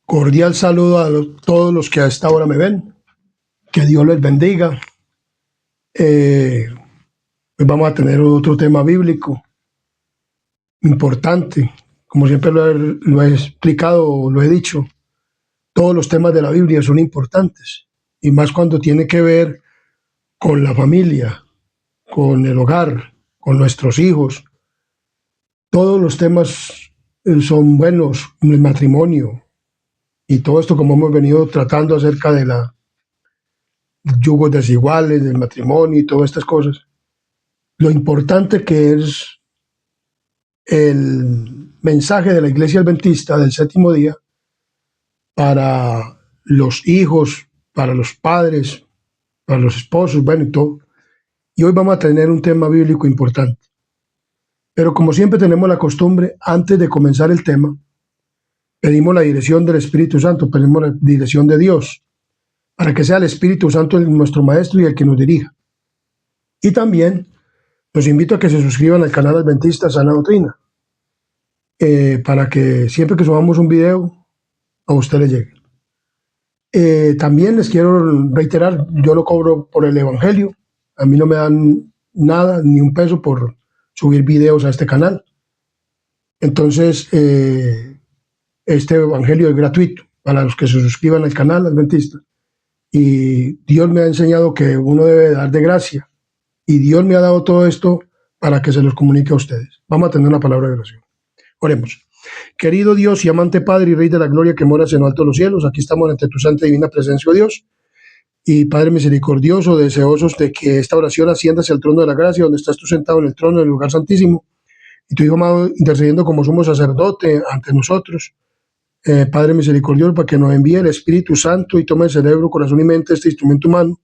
Cordial saludo a todos los que a esta hora me ven. Que Dios les bendiga. Hoy vamos a tener otro tema bíblico importante. Como siempre lo he explicado, lo he dicho, todos los temas de la Biblia son importantes. Y más cuando tiene que ver con la familia, con el hogar, con nuestros hijos. Todos los temas son buenos, el matrimonio y todo esto como hemos venido tratando acerca de la yugos desiguales, del matrimonio y todas estas cosas. Lo importante que es el mensaje de la Iglesia Adventista del Séptimo Día para los hijos, para los padres, para los esposos, bueno, y todo. Y hoy vamos a tener un tema bíblico importante. Pero como siempre tenemos la costumbre, antes de comenzar el tema, pedimos la dirección del Espíritu Santo, pedimos la dirección de Dios, para que sea el Espíritu Santo nuestro Maestro y el que nos dirija. Y también los invito a que se suscriban al canal Adventista Sana Doctrina, para que siempre que subamos un video, a usted le llegue. También les quiero reiterar, yo lo cobro por el Evangelio, a mí no me dan nada, ni un peso por subir videos a este canal. Entonces, este Evangelio es gratuito para los que se suscriban al canal Adventista. Y Dios me ha enseñado que uno debe dar de gracia. Y Dios me ha dado todo esto para que se los comunique a ustedes. Vamos a tener una palabra de oración. Oremos. Querido Dios y amante Padre y Rey de la Gloria que moras en lo alto de los cielos, aquí estamos ante tu santa y divina presencia, oh Dios. Y Padre misericordioso, deseosos de que esta oración ascienda hacia el trono de la gracia, donde estás tú sentado en el trono del lugar santísimo, y tu Hijo amado intercediendo como sumo sacerdote ante nosotros. Padre misericordioso, para que nos envíe el Espíritu Santo y tome el cerebro, corazón y mente, este instrumento humano,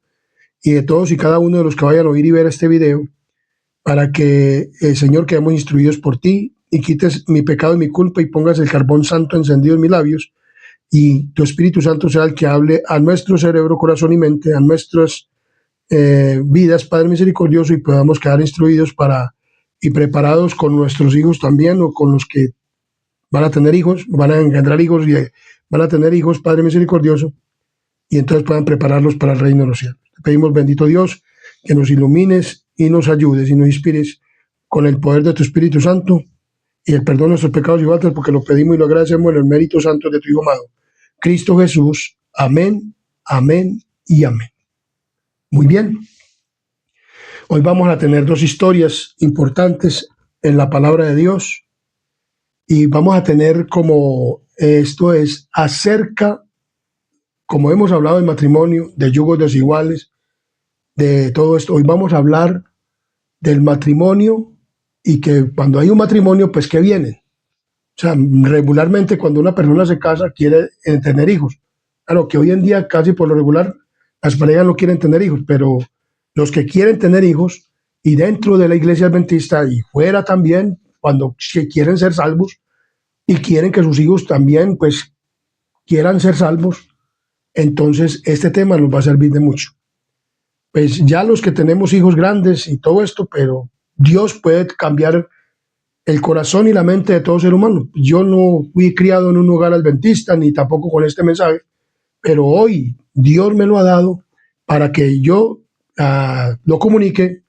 y de todos y cada uno de los que vayan a oír y ver este video, para que, Señor, quedemos instruidos por ti y quites mi pecado y mi culpa y pongas el carbón santo encendido en mis labios, y tu Espíritu Santo sea el que hable a nuestro cerebro, corazón y mente, a nuestras vidas, Padre misericordioso, y podamos quedar instruidos y preparados con nuestros hijos también, o con los que van a tener hijos, van a engendrar hijos y van a tener hijos, Padre misericordioso, y entonces puedan prepararlos para el reino de los cielos. Te pedimos, bendito Dios, que nos ilumines y nos ayudes y nos inspires con el poder de tu Espíritu Santo y el perdón de nuestros pecados y faltas, porque lo pedimos y lo agradecemos en el mérito santo de tu Hijo amado, Cristo Jesús. Amén, amén y amén. Muy bien. Hoy vamos a tener dos historias importantes en la palabra de Dios. Y vamos a tener esto es acerca, como hemos hablado del matrimonio, de yugos desiguales, de todo esto. Hoy vamos a hablar del matrimonio y que cuando hay un matrimonio, pues ¿qué vienen? O sea, regularmente cuando una persona se casa quiere tener hijos. Claro que hoy en día casi por lo regular las parejas no quieren tener hijos, pero los que quieren tener hijos y dentro de la iglesia adventista y fuera también, cuando quieren ser salvos, y quieren que sus hijos también pues quieran ser salvos, entonces este tema nos va a servir de mucho. Pues ya los que tenemos hijos grandes y todo esto, pero Dios puede cambiar el corazón y la mente de todo ser humano. Yo no fui criado en un hogar adventista, ni tampoco con este mensaje, pero hoy Dios me lo ha dado para que yo lo comunique,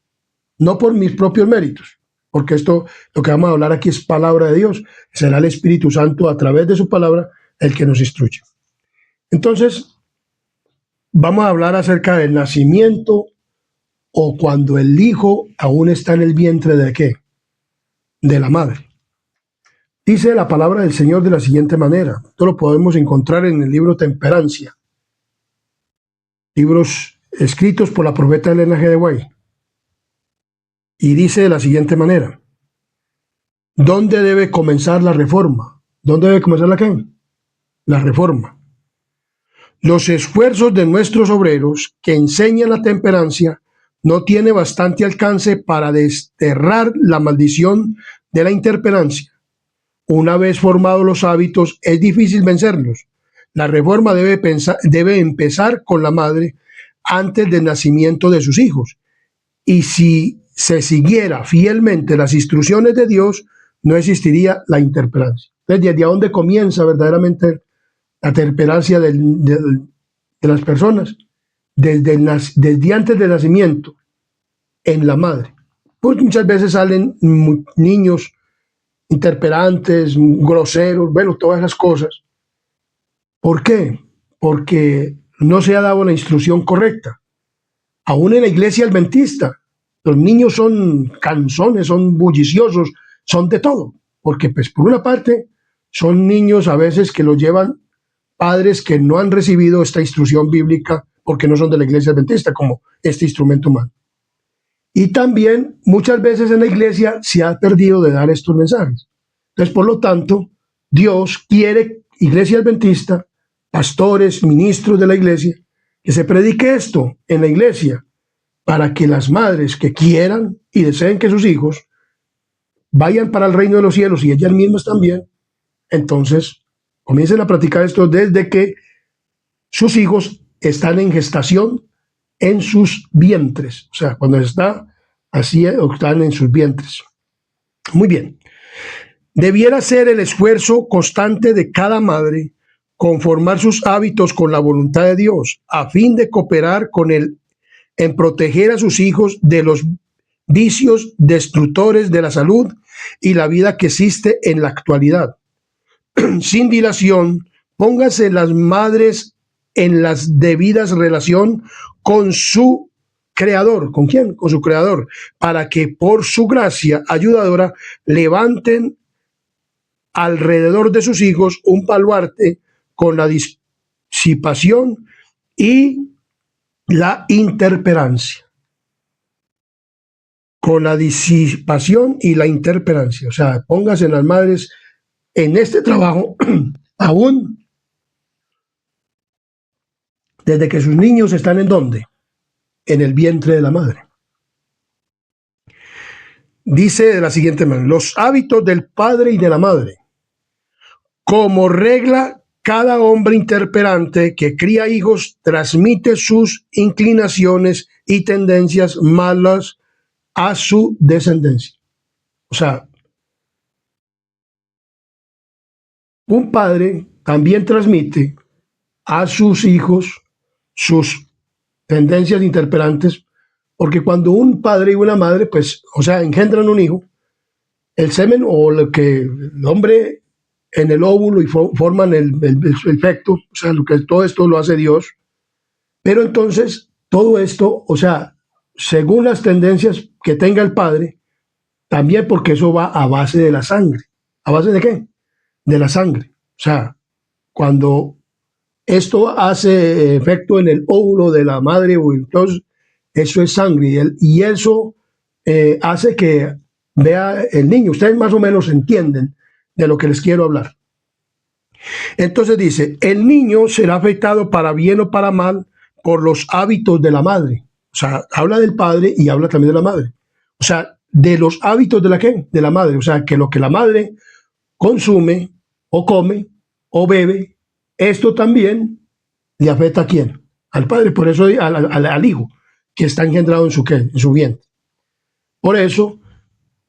no por mis propios méritos, porque esto, lo que vamos a hablar aquí es palabra de Dios. Será el Espíritu Santo a través de su palabra el que nos instruye. Entonces, vamos a hablar acerca del nacimiento o cuando el hijo aún está en el vientre ¿de qué? De la madre. Dice la palabra del Señor de la siguiente manera. Esto lo podemos encontrar en el libro Temperancia, libros escritos por la profeta Elena G. de White. Y dice de la siguiente manera: ¿dónde debe comenzar la reforma? ¿Dónde debe comenzar la qué? La reforma. Los esfuerzos de nuestros obreros que enseñan la temperancia no tiene bastante alcance para desterrar la maldición de la intemperancia. Una vez formados los hábitos, es difícil vencerlos. La reforma debe empezar con la madre antes del nacimiento de sus hijos. Y si se siguiera fielmente las instrucciones de Dios, no existiría la intemperancia. Entonces, ¿desde dónde comienza verdaderamente la temperancia de las personas desde antes del nacimiento en la madre. Pues muchas veces salen niños interperantes, groseros, bueno, todas esas cosas. ¿Por qué? Porque no se ha dado la instrucción correcta. Aún en la iglesia adventista, los niños son canzones, son bulliciosos, son de todo. Porque pues por una parte son niños a veces que los llevan padres que no han recibido esta instrucción bíblica porque no son de la iglesia adventista, como este instrumento humano. Y también muchas veces en la iglesia se ha perdido de dar estos mensajes. Entonces, por lo tanto, Dios quiere, iglesia adventista, pastores, ministros de la iglesia, que se predique esto en la iglesia para que las madres que quieran y deseen que sus hijos vayan para el reino de los cielos y ellas mismas también, entonces comiencen a practicar esto desde que sus hijos están en gestación en sus vientres, o sea, cuando está así, están en sus vientres. Muy bien. Debiera ser el esfuerzo constante de cada madre conformar sus hábitos con la voluntad de Dios, a fin de cooperar con Él en proteger a sus hijos de los vicios destructores de la salud y la vida que existe en la actualidad. Sin dilación, póngase las madres en las debidas relación con su creador. ¿Con quién? Con su creador, para que por su gracia ayudadora levanten alrededor de sus hijos un baluarte con la disipación y la interperancia. Con la disipación y la interperancia. O sea, póngase en las madres en este trabajo aún desde que sus niños están ¿en dónde? En el vientre de la madre. Dice de la siguiente manera: los hábitos del padre y de la madre. Como regla, cada hombre interperante que cría hijos transmite sus inclinaciones y tendencias malas a su descendencia. O sea, un padre también transmite a sus hijos sus tendencias interperantes, porque cuando un padre y una madre, pues, o sea, engendran un hijo, el semen o lo que el hombre en el óvulo y forman el feto, o sea, todo esto lo hace Dios, pero entonces todo esto, o sea, según las tendencias que tenga el padre, también porque eso va a base de la sangre. ¿A base de qué? De la sangre. O sea, cuando esto hace efecto en el óvulo de la madre, entonces eso es sangre y eso hace que vea el niño. Ustedes más o menos entienden de lo que les quiero hablar. Entonces dice, el niño será afectado para bien o para mal por los hábitos de la madre. O sea, habla del padre y habla también de la madre. O sea, de los hábitos de la ¿qué? De la madre. O sea, que lo que la madre consume o come o bebe, esto también le afecta ¿a quién? Al padre, por eso al hijo que está engendrado en su ¿qué? En su vientre. Por eso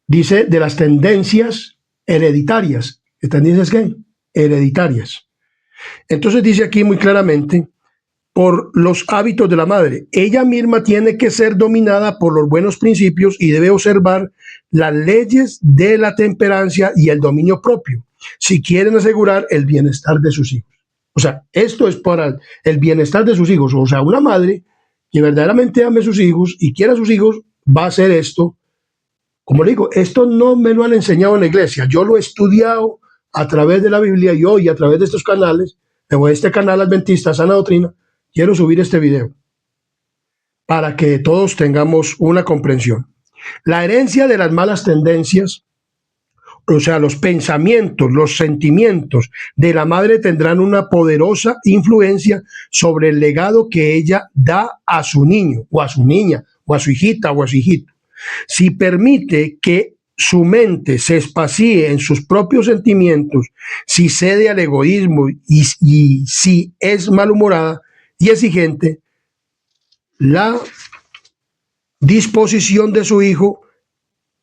dice de las tendencias hereditarias. ¿Tendencias qué? Hereditarias. Entonces dice aquí muy claramente, por los hábitos de la madre. Ella misma tiene que ser dominada por los buenos principios y debe observar las leyes de la temperancia y el dominio propio, si quieren asegurar el bienestar de sus hijos. O sea, esto es para el bienestar de sus hijos. O sea, una madre que verdaderamente ame a sus hijos y quiera a sus hijos, va a hacer esto. Como le digo, esto no me lo han enseñado en la iglesia. Yo lo he estudiado a través de la Biblia y hoy a través de estos canales, de este canal adventista, Sana Doctrina, quiero subir este video para que todos tengamos una comprensión. La herencia de las malas tendencias, o sea, los pensamientos, los sentimientos de la madre tendrán una poderosa influencia sobre el legado que ella da a su niño, o a su niña, o a su hijita, o a su hijito. Si permite que su mente se espacíe en sus propios sentimientos, si cede al egoísmo y si es malhumorada y exigente, la disposición de su hijo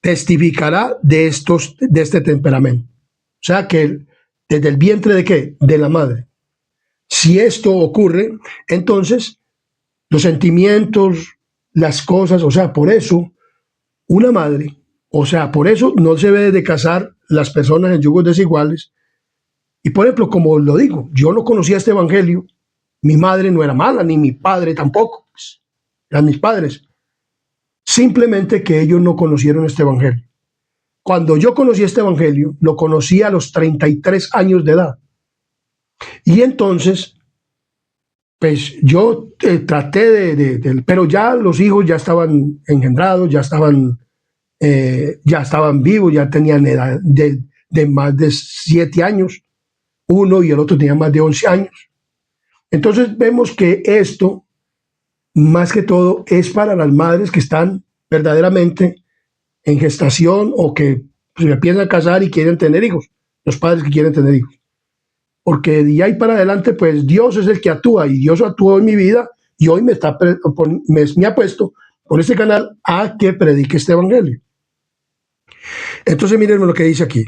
testificará de este temperamento. O sea que desde el vientre de ¿qué? De la madre. Si esto ocurre, entonces los sentimientos, las cosas, o sea, por eso una madre, o sea, por eso no se debe de casar las personas en yugos desiguales. Y por ejemplo, como lo digo, yo no conocía este evangelio, mi madre no era mala, ni mi padre tampoco, pues, eran mis padres. Simplemente que ellos no conocieron este evangelio. Cuando yo conocí este evangelio, lo conocí a los 33 años de edad. Y entonces, pues yo traté pero ya los hijos ya estaban engendrados, ya estaban vivos, ya tenían edad de más de 7 años, uno y el otro tenía más de 11 años. Entonces vemos que esto, más que todo, es para las madres que están verdaderamente en gestación o que se piensan casar y quieren tener hijos, los padres que quieren tener hijos. Porque de ahí para adelante, pues Dios es el que actúa y Dios actuó en mi vida y hoy me ha puesto por este canal a que predique este evangelio. Entonces miren lo que dice aquí.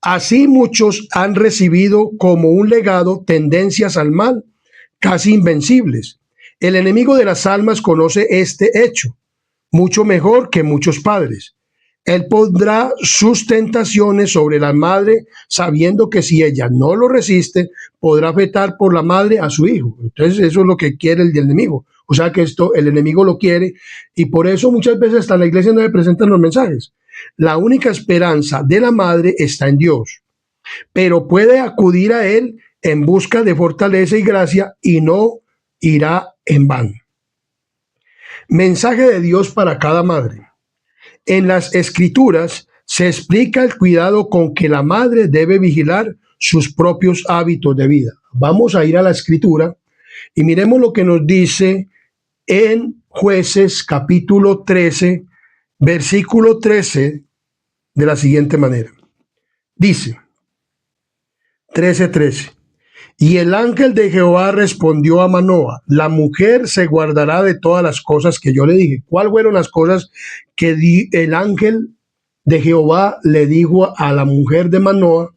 Así muchos han recibido como un legado tendencias al mal, casi invencibles. El enemigo de las almas conoce este hecho, mucho mejor que muchos padres. Él pondrá sus tentaciones sobre la madre, sabiendo que si ella no lo resiste, podrá afectar por la madre a su hijo. Entonces eso es lo que quiere el enemigo. O sea que esto el enemigo lo quiere y por eso muchas veces hasta la iglesia no le presentan los mensajes. La única esperanza de la madre está en Dios, pero puede acudir a Él en busca de fortaleza y gracia y no irá en vano. Mensaje de Dios para cada madre. En las Escrituras se explica el cuidado con que la madre debe vigilar sus propios hábitos de vida. Vamos a ir a la Escritura y miremos lo que nos dice en Jueces capítulo 13, versículo 13, de la siguiente manera. Dice, 13:13. Y el ángel de Jehová respondió a Manoa, la mujer se guardará de todas las cosas que yo le dije. ¿Cuáles fueron las cosas que el ángel de Jehová le dijo a la mujer de Manoa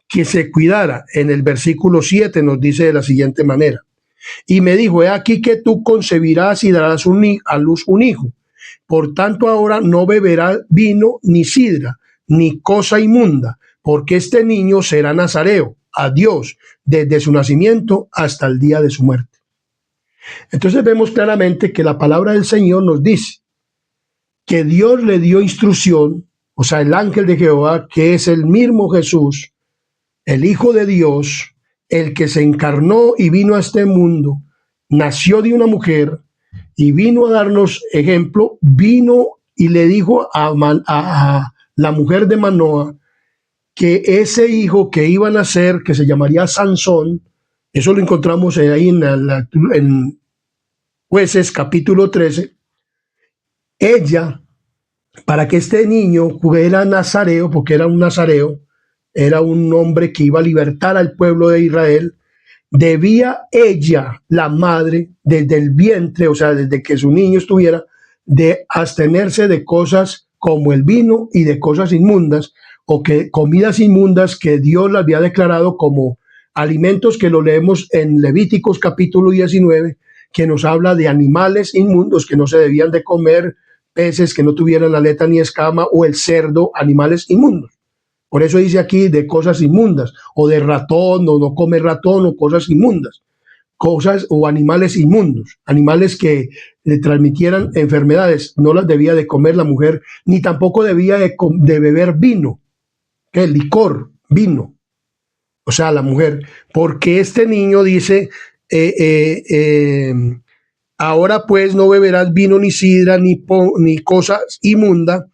que se cuidara? En el versículo 7 nos dice de la siguiente manera. Y me dijo, he aquí que tú concebirás y darás a luz un hijo. Por tanto ahora no beberá vino ni sidra, ni cosa inmunda, porque este niño será nazareo a Dios desde su nacimiento hasta el día de su muerte. Entonces vemos claramente que la palabra del Señor nos dice que Dios le dio instrucción, o sea, el ángel de Jehová, que es el mismo Jesús, el Hijo de Dios, el que se encarnó y vino a este mundo, nació de una mujer y vino a darnos ejemplo, vino y le dijo a la mujer de Manoa que ese hijo que iba a nacer, que se llamaría Sansón, eso lo encontramos ahí en Jueces capítulo 13, ella, para que este niño fuera nazareo, porque era un nazareo, era un hombre que iba a libertar al pueblo de Israel, debía ella, la madre, desde el vientre, o sea, desde que su niño estuviera, de abstenerse de cosas como el vino y de cosas inmundas, o que comidas inmundas que Dios le había declarado como alimentos, que lo leemos en Levíticos capítulo 19, que nos habla de animales inmundos que no se debían de comer, peces que no tuvieran aleta ni escama, o el cerdo, animales inmundos. Por eso dice aquí de cosas inmundas, o de ratón, o no come ratón, o cosas inmundas, cosas o animales inmundos, animales que le transmitieran enfermedades, no las debía de comer la mujer, ni tampoco debía de beber vino, que licor, vino, o sea, la mujer, porque este niño dice, ahora pues no beberás vino ni sidra ni cosas inmunda,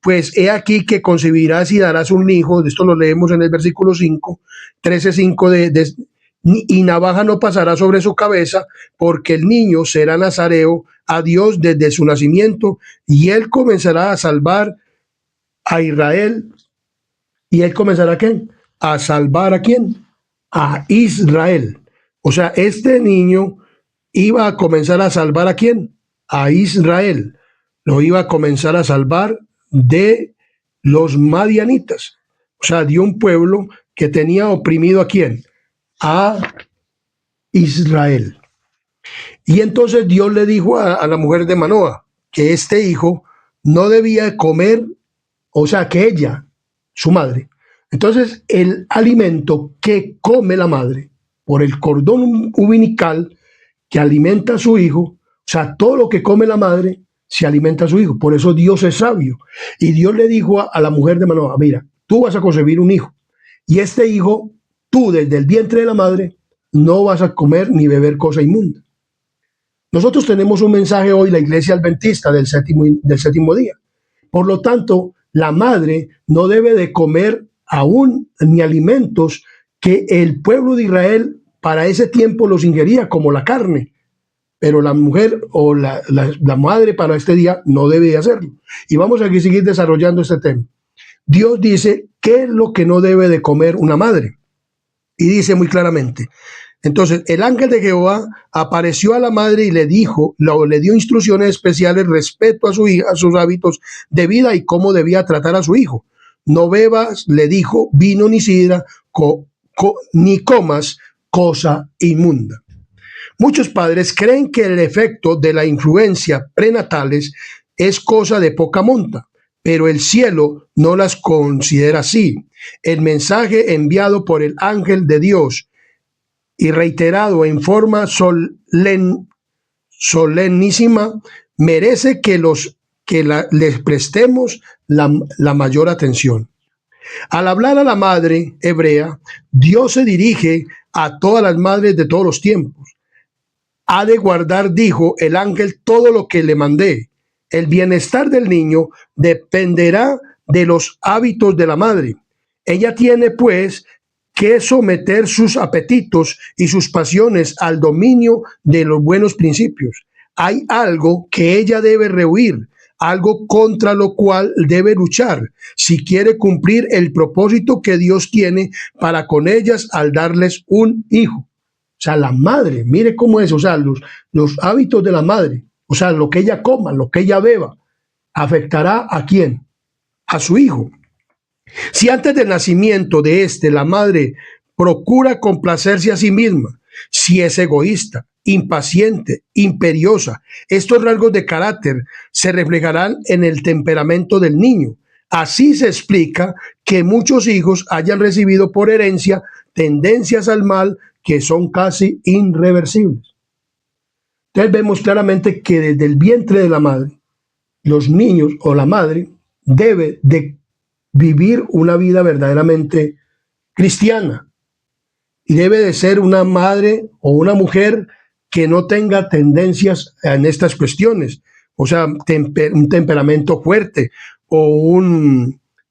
pues he aquí que concebirás y darás un hijo. Esto lo leemos en el versículo 5, 13:5 y navaja no pasará sobre su cabeza, porque el niño será nazareo a Dios desde su nacimiento, y él comenzará a salvar a Israel. ¿Y él comenzará a quién? ¿A salvar a quién? A Israel. O sea, este niño iba a comenzar a salvar a quién? A Israel. Lo iba a comenzar a salvar de los madianitas. O sea, de un pueblo que tenía oprimido a quién? A Israel. Y entonces Dios le dijo a la mujer de Manoah que este hijo no debía comer, o sea, que ella, su madre. Entonces, el alimento que come la madre por el cordón umbilical que alimenta a su hijo, o sea, todo lo que come la madre se alimenta a su hijo. Por eso Dios es sabio. Y Dios le dijo a la mujer de Manoah, mira, tú vas a concebir un hijo. Y este hijo, tú desde el vientre de la madre, no vas a comer ni beber cosa inmunda. Nosotros tenemos un mensaje hoy, la iglesia adventista del séptimo día. Por lo tanto, la madre no debe de comer aún ni alimentos que el pueblo de Israel para ese tiempo los ingería, como la carne. Pero la mujer o la madre para este día no debe hacerlo. Y vamos a seguir desarrollando este tema. Dios dice qué es lo que no debe de comer una madre. Y dice muy claramente. Entonces, el ángel de Jehová apareció a la madre y le dijo, le dio instrucciones especiales respecto a su hija, a sus hábitos de vida y cómo debía tratar a su hijo. No bebas, le dijo, vino ni sidra, ni comas cosa inmunda. Muchos padres creen que el efecto de la influencia prenatales es cosa de poca monta, pero el cielo no las considera así. El mensaje enviado por el ángel de Dios y reiterado en forma solemnísima merece que les prestemos la mayor atención. Al hablar a la madre hebrea, Dios se dirige a todas las madres de todos los tiempos. Ha de guardar, dijo el ángel, todo lo que le mandé. El bienestar del niño dependerá de los hábitos de la madre. Ella tiene, pues, que someter sus apetitos y sus pasiones al dominio de los buenos principios. Hay algo que ella debe rehuir, algo contra lo cual debe luchar, si quiere cumplir el propósito que Dios tiene para con ellas al darles un hijo. O sea, la madre, mire cómo es, o sea, los hábitos de la madre, o sea, lo que ella coma, lo que ella beba, afectará ¿a quién? A su hijo. Si antes del nacimiento de la madre procura complacerse a sí misma, si es egoísta, impaciente, imperiosa, estos rasgos de carácter se reflejarán en el temperamento del niño. Así se explica que muchos hijos hayan recibido por herencia tendencias al mal que son casi irreversibles. Entonces vemos claramente que desde el vientre de la madre, los niños o la madre debe de vivir una vida verdaderamente cristiana y debe de ser una madre o una mujer que no tenga tendencias en estas cuestiones, o sea, un temperamento fuerte o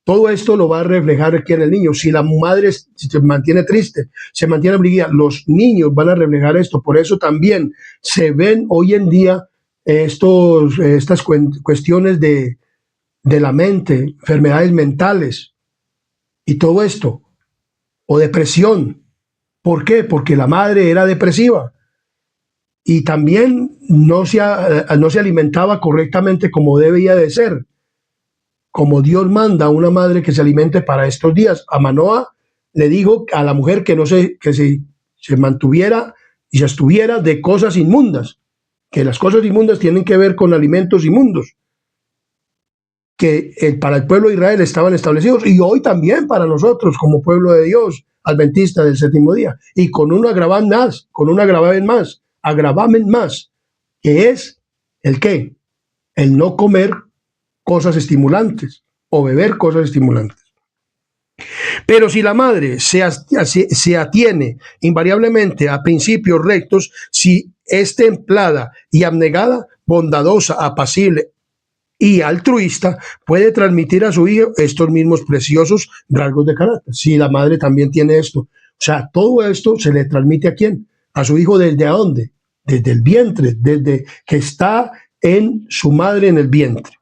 todo esto lo va a reflejar aquí en el niño. Si la madre se mantiene triste, se mantiene abrigada, los niños van a reflejar esto. Por eso también se ven hoy en día estas cuestiones de la mente, enfermedades mentales y todo esto, o depresión. ¿Por qué? Porque la madre era depresiva y también no se alimentaba correctamente como debía de ser, como Dios manda a una madre que se alimente para estos días. A Manoah le dijo a la mujer que se mantuviera y se abstuviera de cosas inmundas, que las cosas inmundas tienen que ver con alimentos inmundos, que para el pueblo de Israel estaban establecidos y hoy también para nosotros como pueblo de Dios, adventista del séptimo día, y con un agravamen más, que es ¿el qué? El no comer cosas estimulantes o beber cosas estimulantes. Pero si la madre se atiene invariablemente a principios rectos, si es templada y abnegada, bondadosa, apacible y altruista, puede transmitir a su hijo estos mismos preciosos rasgos de carácter. Si la madre también tiene esto. O sea, todo esto se le transmite ¿a quién? A su hijo. ¿Desde dónde? Desde el vientre, desde que está en su madre en el vientre.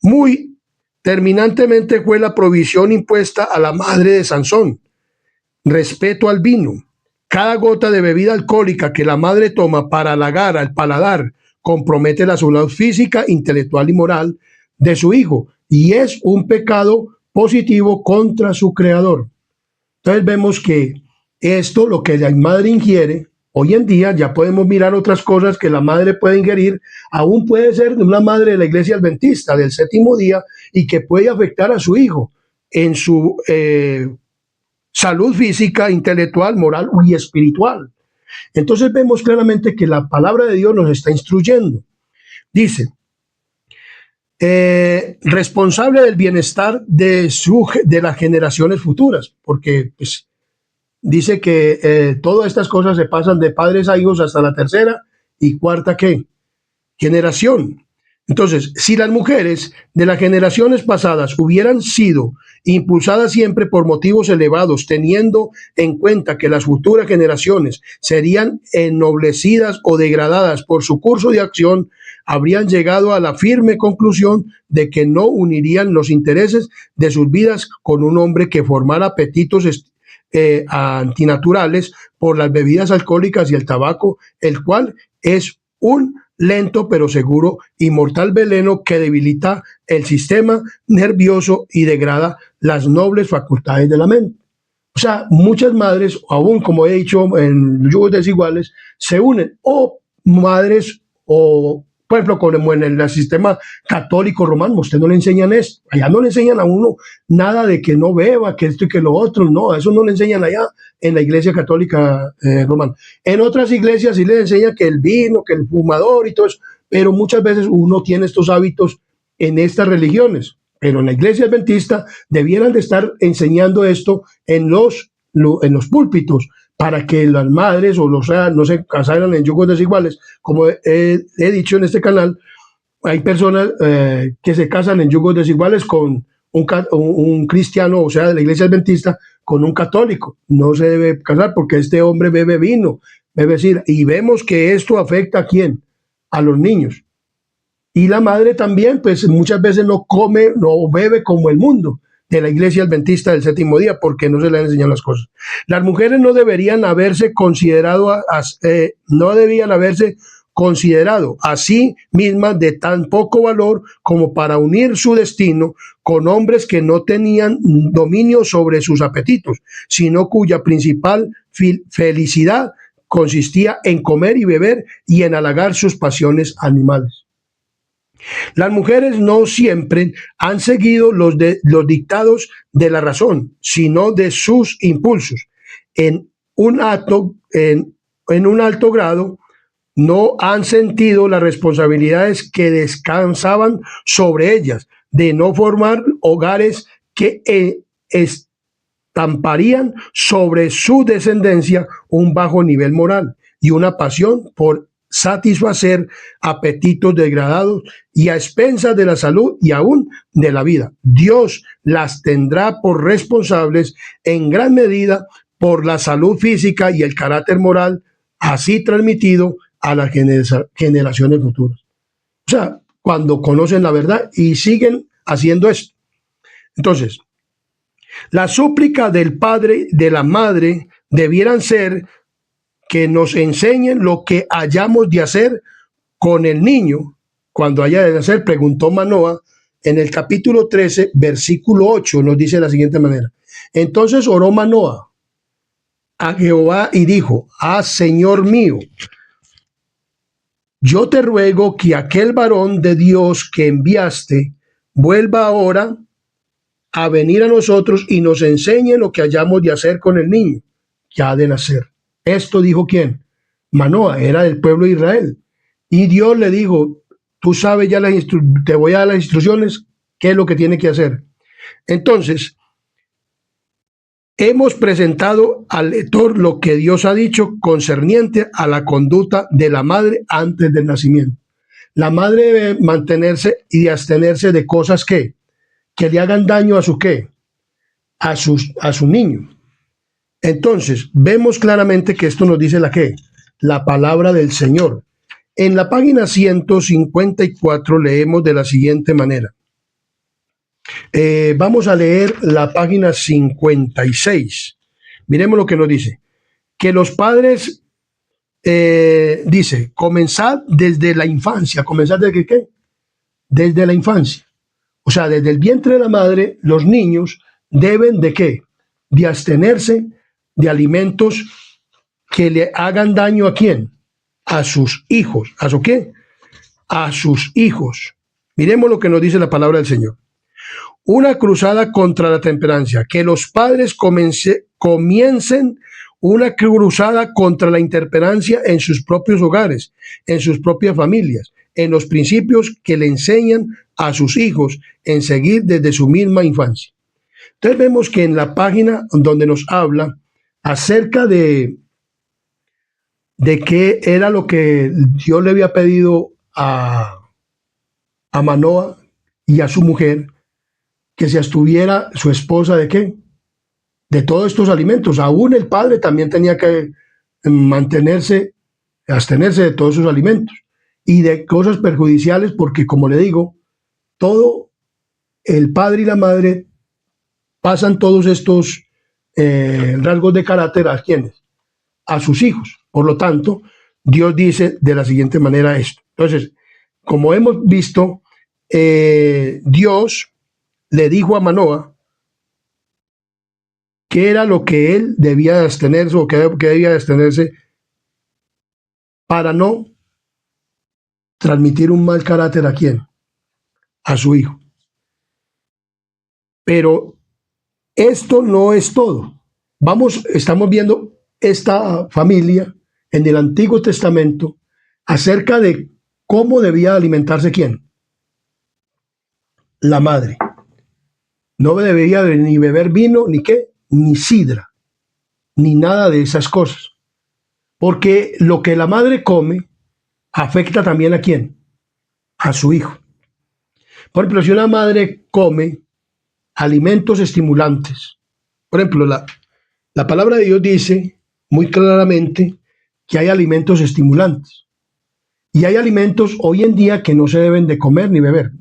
Muy terminantemente fue la provisión impuesta a la madre de Sansón. Respeto al vino. Cada gota de bebida alcohólica que la madre toma para halagar al paladar compromete la salud física, intelectual y moral de su hijo y es un pecado positivo contra su creador. Entonces vemos que esto, lo que la madre ingiere Hoy en día ya podemos mirar otras cosas que la madre puede ingerir, aún puede ser de una madre de la iglesia adventista del séptimo día y que puede afectar a su hijo en su salud física, intelectual, moral y espiritual. Entonces vemos claramente que la palabra de Dios nos está instruyendo. Dice, responsable del bienestar de las generaciones futuras, porque pues, dice que todas estas cosas se pasan de padres a hijos hasta la tercera y cuarta ¿qué? Generación. Entonces, si las mujeres de las generaciones pasadas hubieran sido impulsadas siempre por motivos elevados, teniendo en cuenta que las futuras generaciones serían ennoblecidas o degradadas por su curso de acción, habrían llegado a la firme conclusión de que no unirían los intereses de sus vidas con un hombre que formara apetitos antinaturales por las bebidas alcohólicas y el tabaco, el cual es un lento pero seguro y mortal veneno que debilita el sistema nervioso y degrada las nobles facultades de la mente. O sea, muchas madres, aún como he dicho en yugos desiguales, se unen, o madres, o por ejemplo, como en el sistema católico romano, usted no le enseñan esto, allá no le enseñan a uno nada de que no beba, que esto y que lo otro, no, eso no le enseñan allá en la iglesia católica romana. En otras iglesias sí les enseñan que el vino, que el fumador y todo eso, pero muchas veces uno tiene estos hábitos en estas religiones, pero en la iglesia adventista debieran de estar enseñando esto en los púlpitos, para que las madres o los no se casaran en yugos desiguales. Como he dicho en este canal, hay personas que se casan en yugos desiguales con un cristiano, o sea, de la iglesia adventista, con un católico. No se debe casar porque este hombre bebe vino, bebe sidra. Y vemos que esto afecta ¿a quién? A los niños. Y la madre también, pues muchas veces no come, no bebe como el mundo de la iglesia adventista del séptimo día, porque no se le han enseñado las cosas. Las mujeres no deberían haberse considerado, no debían haberse considerado a sí mismas de tan poco valor como para unir su destino con hombres que no tenían dominio sobre sus apetitos, sino cuya principal felicidad consistía en comer y beber y en halagar sus pasiones animales. Las mujeres no siempre han seguido los dictados de la razón, sino de sus impulsos. En un alto grado, no han sentido las responsabilidades que descansaban sobre ellas, de no formar hogares que estamparían sobre su descendencia un bajo nivel moral y una pasión por satisfacer apetitos degradados y a expensas de la salud y aún de la vida. Dios las tendrá por responsables en gran medida por la salud física y el carácter moral, así transmitido a las generaciones futuras. O sea, cuando conocen la verdad y siguen haciendo esto. Entonces, la súplica del padre, de la madre, debieran ser que nos enseñen lo que hayamos de hacer con el niño cuando haya de nacer. Preguntó Manoah en el capítulo 13, versículo 8, nos dice de la siguiente manera. Entonces oró Manoah a Jehová y dijo, Señor mío, yo te ruego que aquel varón de Dios que enviaste vuelva ahora a venir a nosotros y nos enseñe lo que hayamos de hacer con el niño que ha de nacer. Esto dijo ¿quién? Manoah, era del pueblo de Israel. Y Dios le dijo, tú sabes ya te voy a dar las instrucciones, qué es lo que tiene que hacer. Entonces, hemos presentado al lector lo que Dios ha dicho concerniente a la conducta de la madre antes del nacimiento. La madre debe mantenerse y abstenerse de cosas que le hagan daño a su ¿qué? A su niño. Entonces, vemos claramente que esto nos dice la palabra del Señor. En la página 154 leemos de la siguiente manera. Vamos a leer la página 56. Miremos lo que nos dice. Que los padres, dice, comenzad desde la infancia. ¿Comenzad desde qué? Desde la infancia. O sea, desde el vientre de la madre, los niños deben de ¿qué? De abstenerse de alimentos que le hagan daño ¿a quién? A sus hijos. ¿A su qué? A sus hijos. Miremos lo que nos dice la palabra del Señor. Una cruzada contra la temperancia. Que los padres comiencen una cruzada contra la intemperancia en sus propios hogares, en sus propias familias, en los principios que le enseñan a sus hijos en seguir desde su misma infancia. Entonces vemos que en la página donde nos habla acerca de qué era lo que Dios le había pedido a Manoah y a su mujer, que se abstuviera su esposa ¿de qué? De todos estos alimentos. Aún el padre también tenía que abstenerse de todos esos alimentos y de cosas perjudiciales, porque como le digo, todo el padre y la madre pasan todos estos rasgos de carácter ¿a quiénes? A sus hijos. Por lo tanto, Dios dice de la siguiente manera esto. Entonces, como hemos visto, Dios le dijo a Manoah qué era lo que él debía abstenerse o que debía abstenerse para no transmitir un mal carácter ¿a quién? A su hijo. Pero esto no es todo. Estamos viendo esta familia en el Antiguo Testamento acerca de cómo debía alimentarse ¿quién? La madre. No debía ni beber vino, ni qué, ni sidra, ni nada de esas cosas. Porque lo que la madre come afecta también ¿a quién? A su hijo. Por ejemplo, si una madre come alimentos estimulantes, por ejemplo, la palabra de Dios dice muy claramente que hay alimentos estimulantes. Y hay alimentos hoy en día que no se deben de comer ni beber.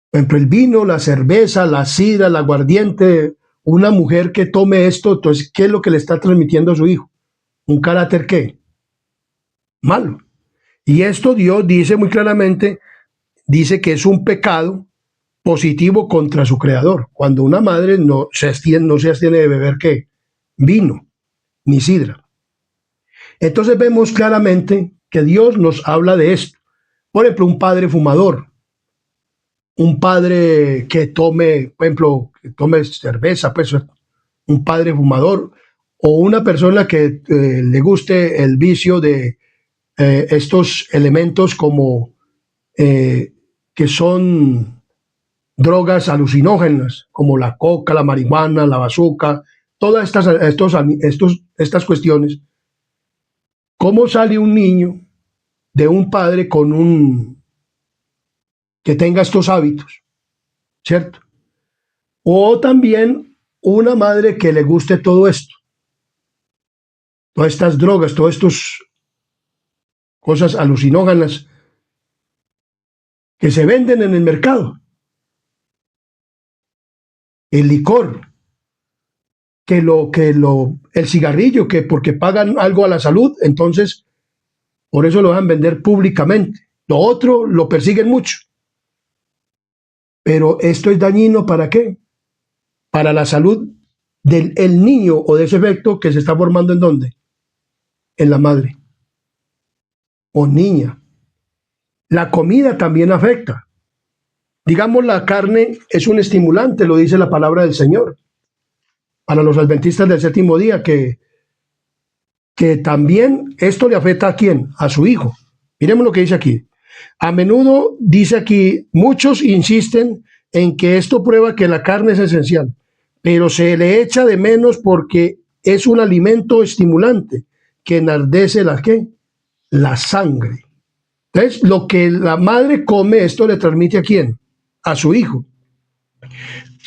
Por ejemplo, el vino, la cerveza, la sidra, el aguardiente. Una mujer que tome esto, entonces, ¿qué es lo que le está transmitiendo a su hijo? ¿Un carácter qué? Malo. Y esto Dios dice muy claramente, dice que es un pecado positivo contra su creador. Cuando una madre no se abstiene de beber ¿qué? Vino, ni sidra. Entonces vemos claramente que Dios nos habla de esto. Por ejemplo, un padre fumador, un padre que tome, por ejemplo, que tome cerveza, pues un padre fumador, o una persona que le guste el vicio de estos elementos como que son drogas alucinógenas, como la coca, la marihuana, la bazuca, todas estas cuestiones. ¿Cómo sale un niño de un padre que tenga estos hábitos? ¿Cierto? O también una madre que le guste todo esto, todas estas drogas, todas estas cosas alucinógenas que se venden en el mercado. El licor, el cigarrillo, que porque pagan algo a la salud, entonces por eso lo van a vender públicamente. Lo otro lo persiguen mucho. Pero esto es dañino ¿para qué? Para la salud del niño o de ese efecto que se está formando ¿en dónde? En la madre o niña. La comida también afecta. Digamos, la carne es un estimulante, lo dice la palabra del Señor. Para los adventistas del séptimo día, que también esto le afecta ¿a quién? A su hijo. Miremos lo que dice aquí. A menudo dice aquí, muchos insisten en que esto prueba que la carne es esencial, pero se le echa de menos porque es un alimento estimulante que enardece la sangre. Entonces, lo que la madre come, esto le transmite ¿a quién? A su hijo.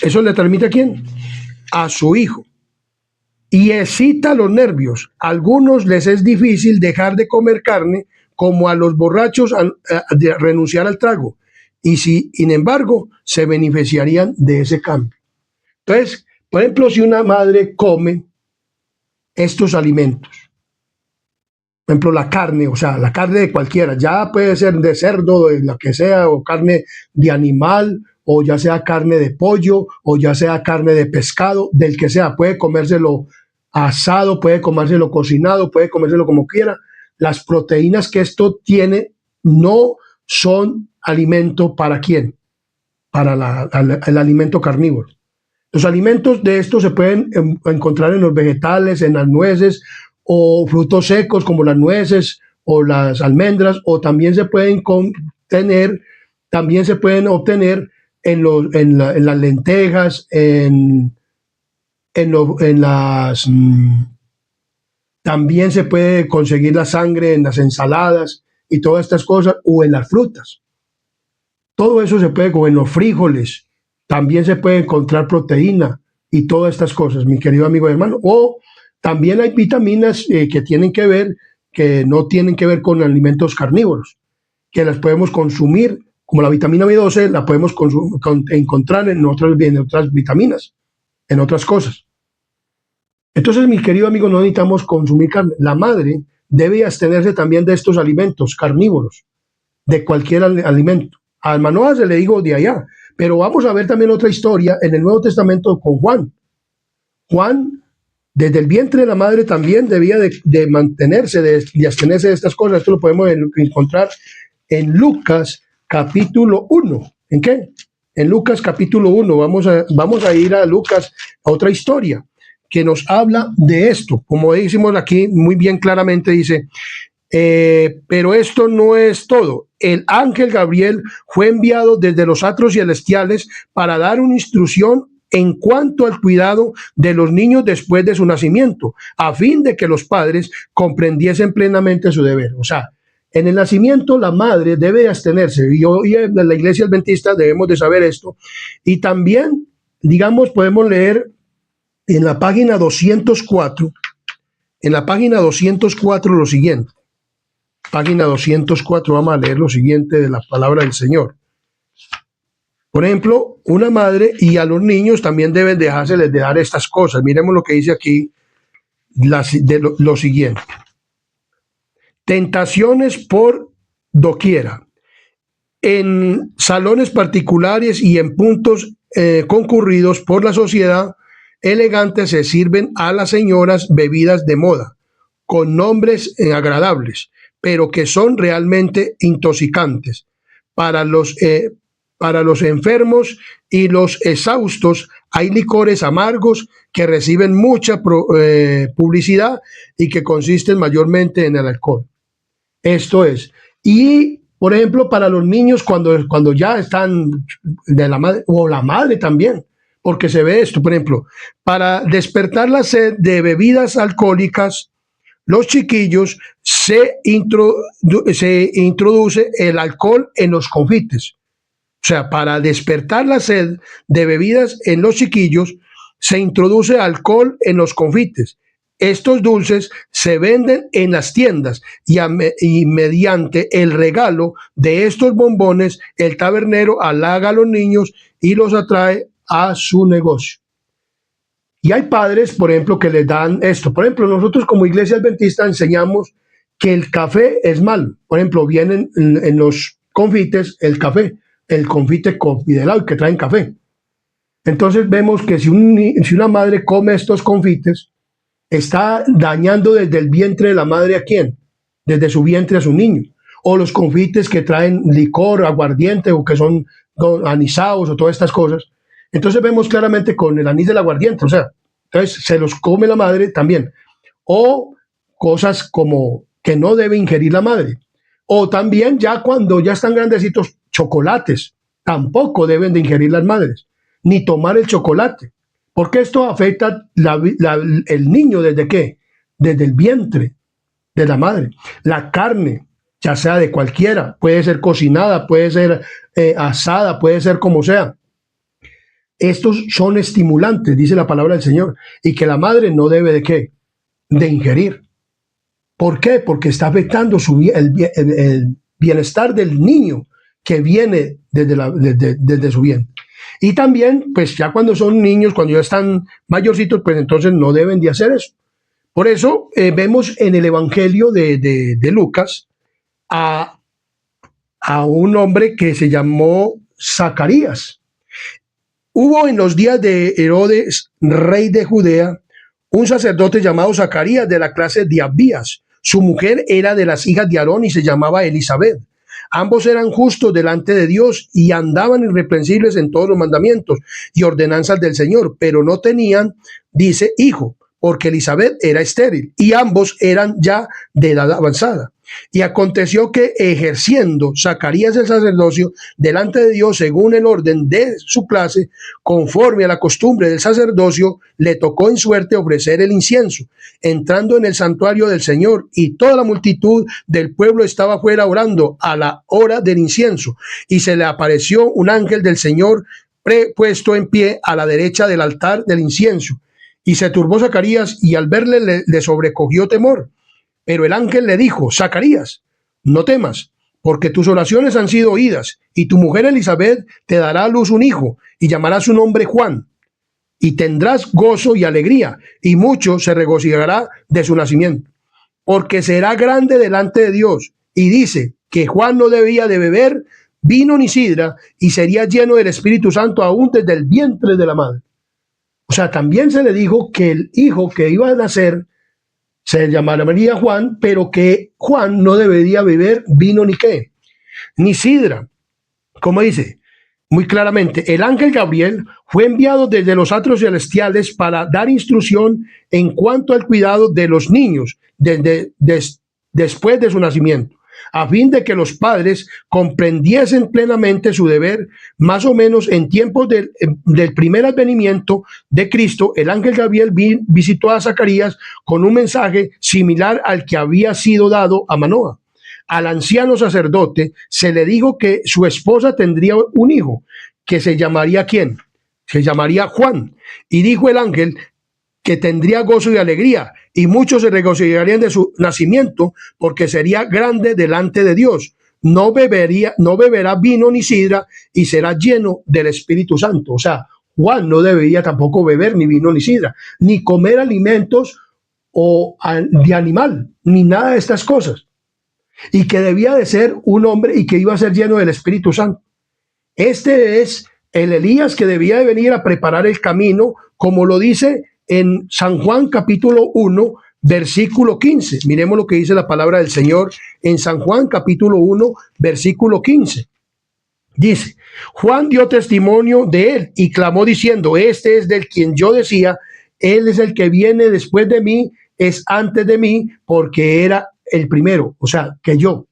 ¿Eso le transmite a quién? A su hijo. Y excita los nervios. A algunos les es difícil dejar de comer carne, como a los borrachos de renunciar al trago. Y sin embargo, se beneficiarían de ese cambio. Entonces, por ejemplo, si una madre come estos alimentos, por ejemplo, la carne, o sea, la carne de cualquiera, ya puede ser de cerdo, de la que sea, o carne de animal, o ya sea carne de pollo, o ya sea carne de pescado, del que sea, puede comérselo asado, puede comérselo cocinado, puede comérselo como quiera. Las proteínas que esto tiene no son alimento para quién, para el alimento carnívoro. Los alimentos de estos se pueden encontrar en los vegetales, en las nueces o frutos secos como las nueces o las almendras, o también se pueden obtener en las lentejas, en las también se puede conseguir la sangre en las ensaladas y todas estas cosas, o en las frutas. Todo eso se puede, o en los frijoles, también se puede encontrar proteína y todas estas cosas, mi querido amigo y hermano. O también hay vitaminas que no tienen que ver con alimentos carnívoros, que las podemos consumir, como la vitamina B12, la podemos encontrar en otras vitaminas, en otras cosas. Entonces, mi querido amigo, no necesitamos consumir carne. La madre debe abstenerse también de estos alimentos carnívoros, de cualquier alimento. Al Manoah se le digo de allá, pero vamos a ver también otra historia en el Nuevo Testamento con Juan. Juan, desde el vientre de la madre, también debía de mantenerse, de abstenerse de estas cosas. Esto lo podemos encontrar en Lucas capítulo 1. ¿En qué? En Lucas capítulo 1. Vamos a ir a Lucas, a otra historia que nos habla de esto. Como decimos aquí muy bien claramente, dice, pero esto no es todo. El ángel Gabriel fue enviado desde los atrios celestiales para dar una instrucción en cuanto al cuidado de los niños después de su nacimiento, a fin de que los padres comprendiesen plenamente su deber. O sea, en el nacimiento la madre debe abstenerse, y hoy en la iglesia adventista debemos de saber esto. Y también, digamos, podemos leer en la página 204, lo siguiente. Página 204, vamos a leer lo siguiente de la palabra del Señor. Por ejemplo, una madre y a los niños también deben dejárseles de dar estas cosas. Miremos lo que dice aquí, lo siguiente. Tentaciones por doquiera, en salones particulares y en puntos concurridos por la sociedad elegante se sirven a las señoras bebidas de moda, con nombres agradables, pero que son realmente intoxicantes. Para los enfermos y los exhaustos hay licores amargos que reciben mucha publicidad y que consisten mayormente en el alcohol. Esto es. Y, por ejemplo, para los niños cuando ya están de la madre, o la madre también, porque se ve esto, por ejemplo, para despertar la sed de bebidas alcohólicas, los chiquillos se introduce el alcohol en los confites. O sea, para despertar la sed de bebidas en los chiquillos, se introduce alcohol en los confites. Estos dulces se venden en las tiendas y mediante el regalo de estos bombones, el tabernero halaga a los niños y los atrae a su negocio. Y hay padres, por ejemplo, que les dan esto. Por ejemplo, nosotros como iglesia adventista enseñamos que el café es malo. Por ejemplo, vienen en los confites el confite confidelado que traen café. Entonces vemos que si una madre come estos confites, está dañando desde el vientre de la madre ¿a quién? Desde su vientre a su niño. O los confites que traen licor, aguardiente, o que son anisados, o todas estas cosas. Entonces vemos claramente con el anís del aguardiente, o sea, entonces se los come la madre también. O cosas como que no debe ingerir la madre. O también ya cuando ya están grandecitos, chocolates, tampoco deben de ingerir las madres, ni tomar el chocolate, porque esto afecta el niño ¿desde qué? Desde el vientre de la madre. La carne, ya sea de cualquiera, puede ser cocinada, puede ser asada, puede ser como sea. Estos son estimulantes, dice la palabra del Señor, y que la madre no debe de qué? De ingerir. ¿Por qué? Porque está afectando el bienestar del niño que viene desde su vientre. Y también, pues ya cuando son niños, cuando ya están mayorcitos, pues entonces no deben de hacer eso. Por eso vemos en el Evangelio de Lucas a un hombre que se llamó Zacarías. Hubo en los días de Herodes, rey de Judea, un sacerdote llamado Zacarías de la clase de Abías. Su mujer era de las hijas de Aarón y se llamaba Elizabeth. Ambos eran justos delante de Dios y andaban irreprensibles en todos los mandamientos y ordenanzas del Señor, pero no tenían, dice, hijo, porque Elizabeth era estéril y ambos eran ya de edad avanzada. Y aconteció que ejerciendo Zacarías el sacerdocio delante de Dios según el orden de su clase, conforme a la costumbre del sacerdocio, le tocó en suerte ofrecer el incienso, entrando en el santuario del Señor, y toda la multitud del pueblo estaba fuera orando a la hora del incienso, y se le apareció un ángel del Señor puesto en pie a la derecha del altar del incienso. Y se turbó Zacarías, y al verle le sobrecogió temor. Pero el ángel le dijo: Zacarías, no temas, porque tus oraciones han sido oídas, y tu mujer Elizabeth te dará a luz un hijo, y llamarás su nombre Juan, y tendrás gozo y alegría, y mucho se regocijará de su nacimiento, porque será grande delante de Dios. Y dice que Juan no debía de beber vino ni sidra, y sería lleno del Espíritu Santo aún desde el vientre de la madre. O sea, también se le dijo que el hijo que iba a nacer se llamaría Juan, pero que Juan no debería beber vino ni qué, ni sidra. Como dice muy claramente, el ángel Gabriel fue enviado desde los atrios celestiales para dar instrucción en cuanto al cuidado de los niños después de su nacimiento, a fin de que los padres comprendiesen plenamente su deber. Más o menos en tiempos del primer advenimiento de Cristo, el ángel Gabriel visitó a Zacarías con un mensaje similar al que había sido dado a Manoah. Al anciano sacerdote se le dijo que su esposa tendría un hijo, que se llamaría ¿quién? Se llamaría Juan. Y dijo el ángel que tendría gozo y alegría, y muchos se regocijarían de su nacimiento, porque sería grande delante de Dios. No beberá vino ni sidra, y será lleno del Espíritu Santo. O sea, Juan no debería tampoco beber ni vino ni sidra, ni comer alimentos de animal, ni nada de estas cosas. Y que debía de ser un hombre y que iba a ser lleno del Espíritu Santo. Este es el Elías que debía de venir a preparar el camino, como lo dice en San Juan capítulo 1, versículo 15. Miremos lo que dice la palabra del Señor en San Juan capítulo 1, versículo 15. Dice: Juan dio testimonio de él y clamó diciendo: este es del quien yo decía, él es el que viene después de mí, es antes de mí, porque era el primero, o sea, que yo.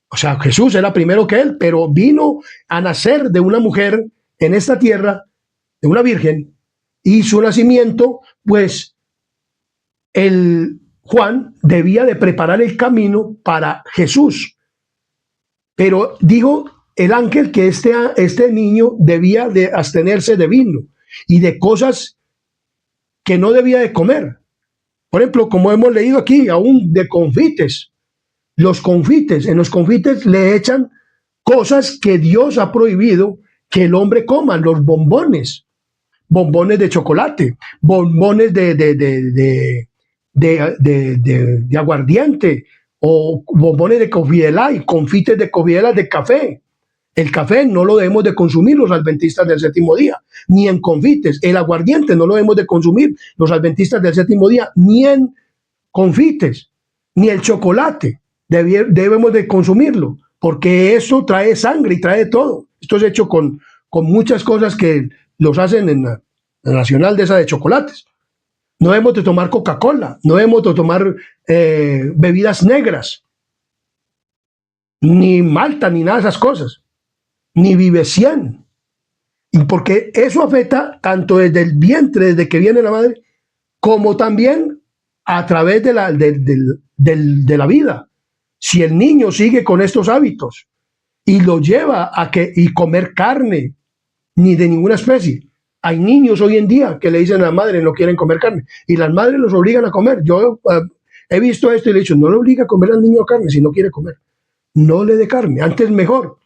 O sea, Jesús era primero que él, pero vino a nacer de una mujer en esta tierra, de una virgen, y su nacimiento, pues, el Juan debía de preparar el camino para Jesús. Pero dijo el ángel que este niño debía de abstenerse de vino y de cosas que no debía de comer. Por ejemplo, como hemos leído aquí, aún de confites. En los confites le echan cosas que Dios ha prohibido que el hombre coma, los bombones de chocolate, bombones de aguardiente, o bombones de Cofidelay, confites de Cofidelay de café. El café no lo debemos de consumir los adventistas del séptimo día, ni en confites. El aguardiente no lo debemos de consumir los adventistas del séptimo día, ni en confites, ni el chocolate debemos de consumirlo, porque eso trae sangre y trae todo. Esto es hecho con muchas cosas que los hacen en la nacional de esa de chocolates. No debemos de tomar Coca-Cola, no debemos de tomar bebidas negras, ni malta, ni nada de esas cosas, ni Vive 100. Y porque eso afecta tanto desde el vientre, desde que viene la madre, como también a través de la vida. Si el niño sigue con estos hábitos y lo lleva a comer carne, ni de ninguna especie. Hay niños hoy en día que le dicen a la madre no quieren comer carne, y las madres los obligan a comer. Yo he visto esto y le he dicho: no le obliga a comer al niño carne si no quiere comer. No le dé carne, antes mejor.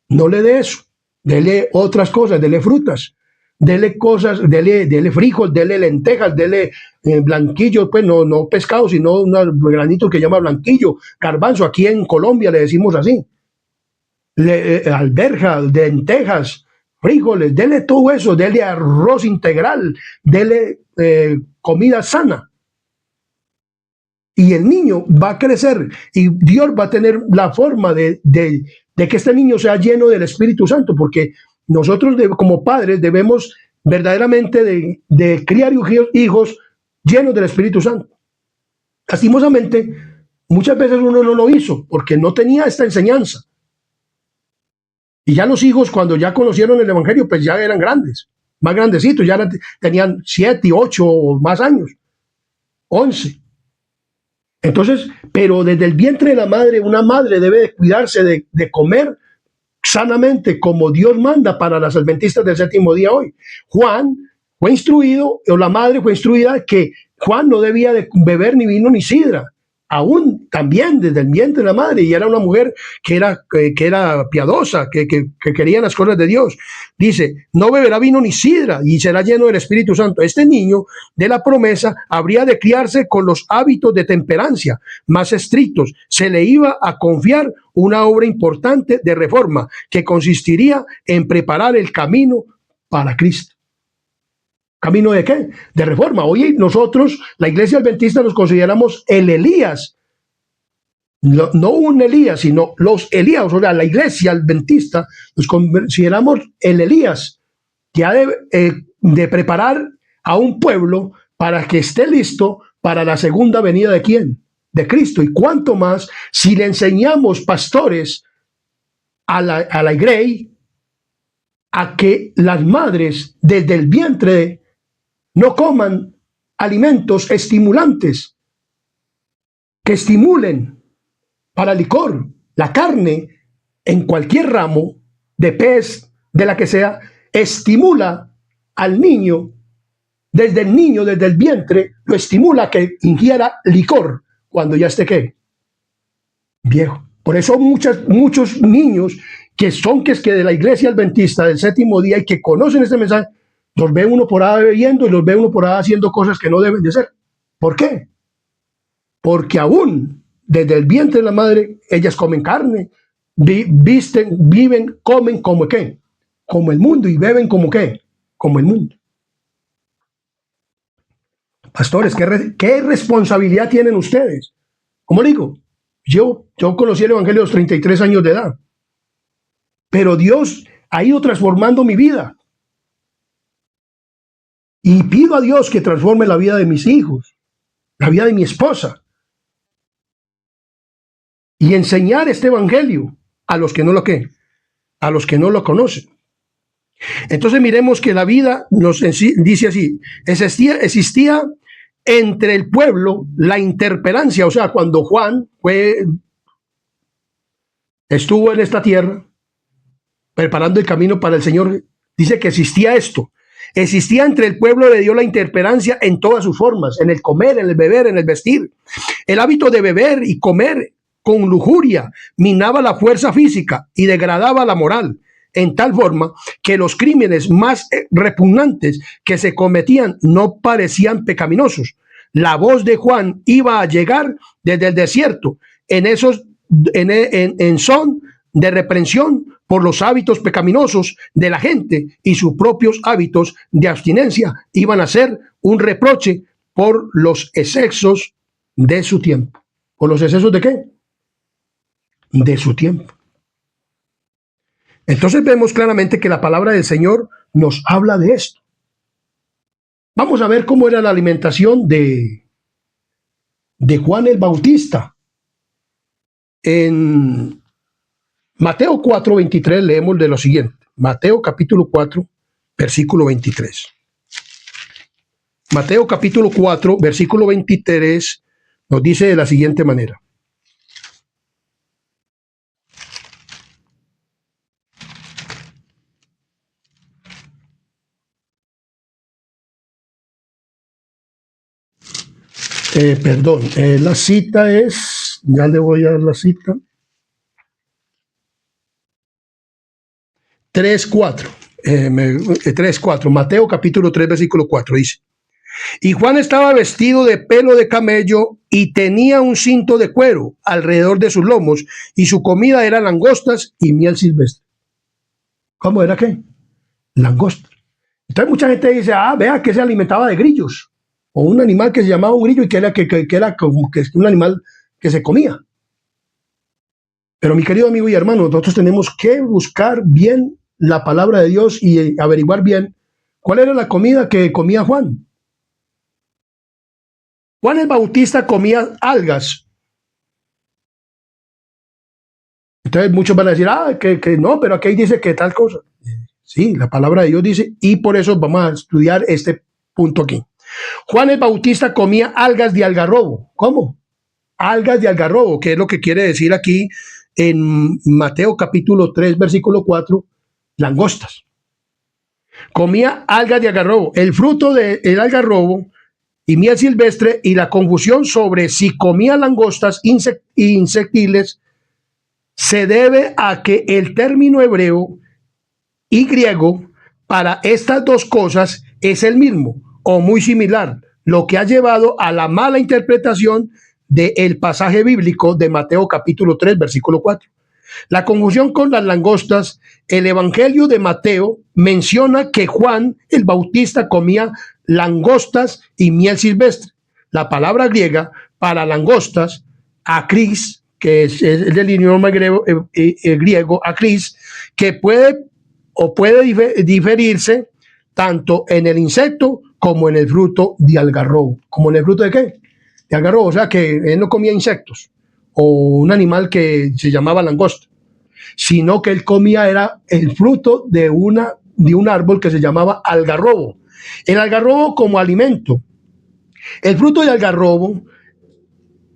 No le dé eso. Dele otras cosas, dele frutas, dele cosas, dele frijol, dele lentejas, dele blanquillo, pues no pescado, sino unos granitos que llama blanquillo, garbanzo. Aquí en Colombia le decimos así. Alberja, lentejas, frijoles, dele todo eso, dele arroz integral, dele comida sana. Y el niño va a crecer y Dios va a tener la forma de que este niño sea lleno del Espíritu Santo, porque nosotros como padres debemos verdaderamente de criar hijos llenos del Espíritu Santo. Lastimosamente, muchas veces uno no lo hizo porque no tenía esta enseñanza. Y ya los hijos, cuando ya conocieron el Evangelio, pues ya eran grandes, más grandecitos, ya tenían 7, 8 o más años, 11. Entonces, pero desde el vientre de la madre, una madre debe de cuidarse de comer sanamente como Dios manda para las adventistas del séptimo día hoy. Juan fue instruido, o la madre fue instruida, que Juan no debía de beber ni vino ni sidra, aún también desde el vientre de la madre, y era una mujer que era piadosa, que quería las cosas de Dios. Dice, no beberá vino ni sidra y será lleno del Espíritu Santo. Este niño de la promesa habría de criarse con los hábitos de temperancia más estrictos. Se le iba a confiar una obra importante de reforma que consistiría en preparar el camino para Cristo. ¿Camino de qué? De reforma. Hoy nosotros, la iglesia adventista, nos consideramos el Elías. No un Elías, sino los Elías. O sea, la iglesia adventista nos consideramos el Elías que ha de preparar a un pueblo para que esté listo para la segunda venida ¿de quién? De Cristo. Y cuánto más si le enseñamos, pastores, a la iglesia, a que las madres desde el vientre no coman alimentos estimulantes que estimulen para licor. La carne, en cualquier ramo, de pez, de la que sea, estimula al niño, desde el vientre, lo estimula a que ingiera licor cuando ya esté ¿qué? Viejo. Por eso muchos niños que de la iglesia adventista del séptimo día y que conocen este mensaje, los ve uno por ahí bebiendo y los ve uno por ahí haciendo cosas que no deben de ser. ¿Por qué? Porque aún desde el vientre de la madre, ellas comen carne, visten, viven, comen como ¿qué? Como el mundo, y beben como ¿qué? Como el mundo. Pastores, ¿qué responsabilidad tienen ustedes? Como digo, yo conocí el Evangelio a los 33 años de edad, pero Dios ha ido transformando mi vida. Y pido a Dios que transforme la vida de mis hijos, la vida de mi esposa, y enseñar este evangelio a los que no lo conocen. Entonces miremos que la vida nos dice así: existía entre el pueblo la interpelancia, o sea, cuando Juan estuvo en esta tierra preparando el camino para el Señor, dice que existía esto. Existía entre el pueblo de Dios la interpelancia en todas sus formas, en el comer, en el beber, en el vestir. El hábito de beber y comer con lujuria minaba la fuerza física y degradaba la moral, en tal forma que los crímenes más repugnantes que se cometían no parecían pecaminosos. La voz de Juan iba a llegar desde el desierto en son de reprensión por los hábitos pecaminosos de la gente, y sus propios hábitos de abstinencia iban a ser un reproche por los excesos de su tiempo. ¿Por los excesos de qué? De su tiempo. Entonces vemos claramente que la palabra del Señor nos habla de esto. Vamos a ver cómo era la alimentación de Juan el Bautista. En Mateo 4:23 leemos de lo siguiente. Mateo capítulo 4, versículo 23. Mateo capítulo 4, versículo 23 nos dice de la siguiente manera. La cita es, ya le voy a dar la cita, 3:4, Mateo capítulo 3, versículo 4 dice: y Juan estaba vestido de pelo de camello y tenía un cinto de cuero alrededor de sus lomos, y su comida era langostas y miel silvestre. ¿Cómo era qué? langosta. Entonces mucha gente dice, vea que se alimentaba de grillos, o un animal que se llamaba un grillo y que era como que un animal que se comía. Pero mi querido amigo y hermano, nosotros tenemos que buscar bien la palabra de Dios y averiguar bien cuál era la comida que comía Juan. Juan el Bautista comía algas. Entonces muchos van a decir, que no, pero aquí dice que tal cosa. Sí, la palabra de Dios dice, y por eso vamos a estudiar este punto aquí. Juan el Bautista comía algas de algarrobo. ¿Cómo? Algas de algarrobo, que es lo que quiere decir aquí en Mateo capítulo 3, versículo 4, langostas. Comía algas de algarrobo. El fruto del algarrobo y miel silvestre y la confusión sobre si comía langostas insectiles se debe a que el término hebreo y griego para estas dos cosas es el mismo o muy similar, lo que ha llevado a la mala interpretación del pasaje bíblico de Mateo capítulo 3, versículo 4. La confusión con las langostas, el Evangelio de Mateo menciona que Juan el Bautista comía langostas y miel silvestre. La palabra griega para langostas, acris, que es del idioma griego, acris, que puede diferirse tanto en el insecto como en el fruto de algarrobo. ¿Como en el fruto de qué? De algarrobo, o sea que él no comía insectos o un animal que se llamaba langosta, sino que él comía era el fruto de un árbol que se llamaba algarrobo. El algarrobo como alimento. El fruto de algarrobo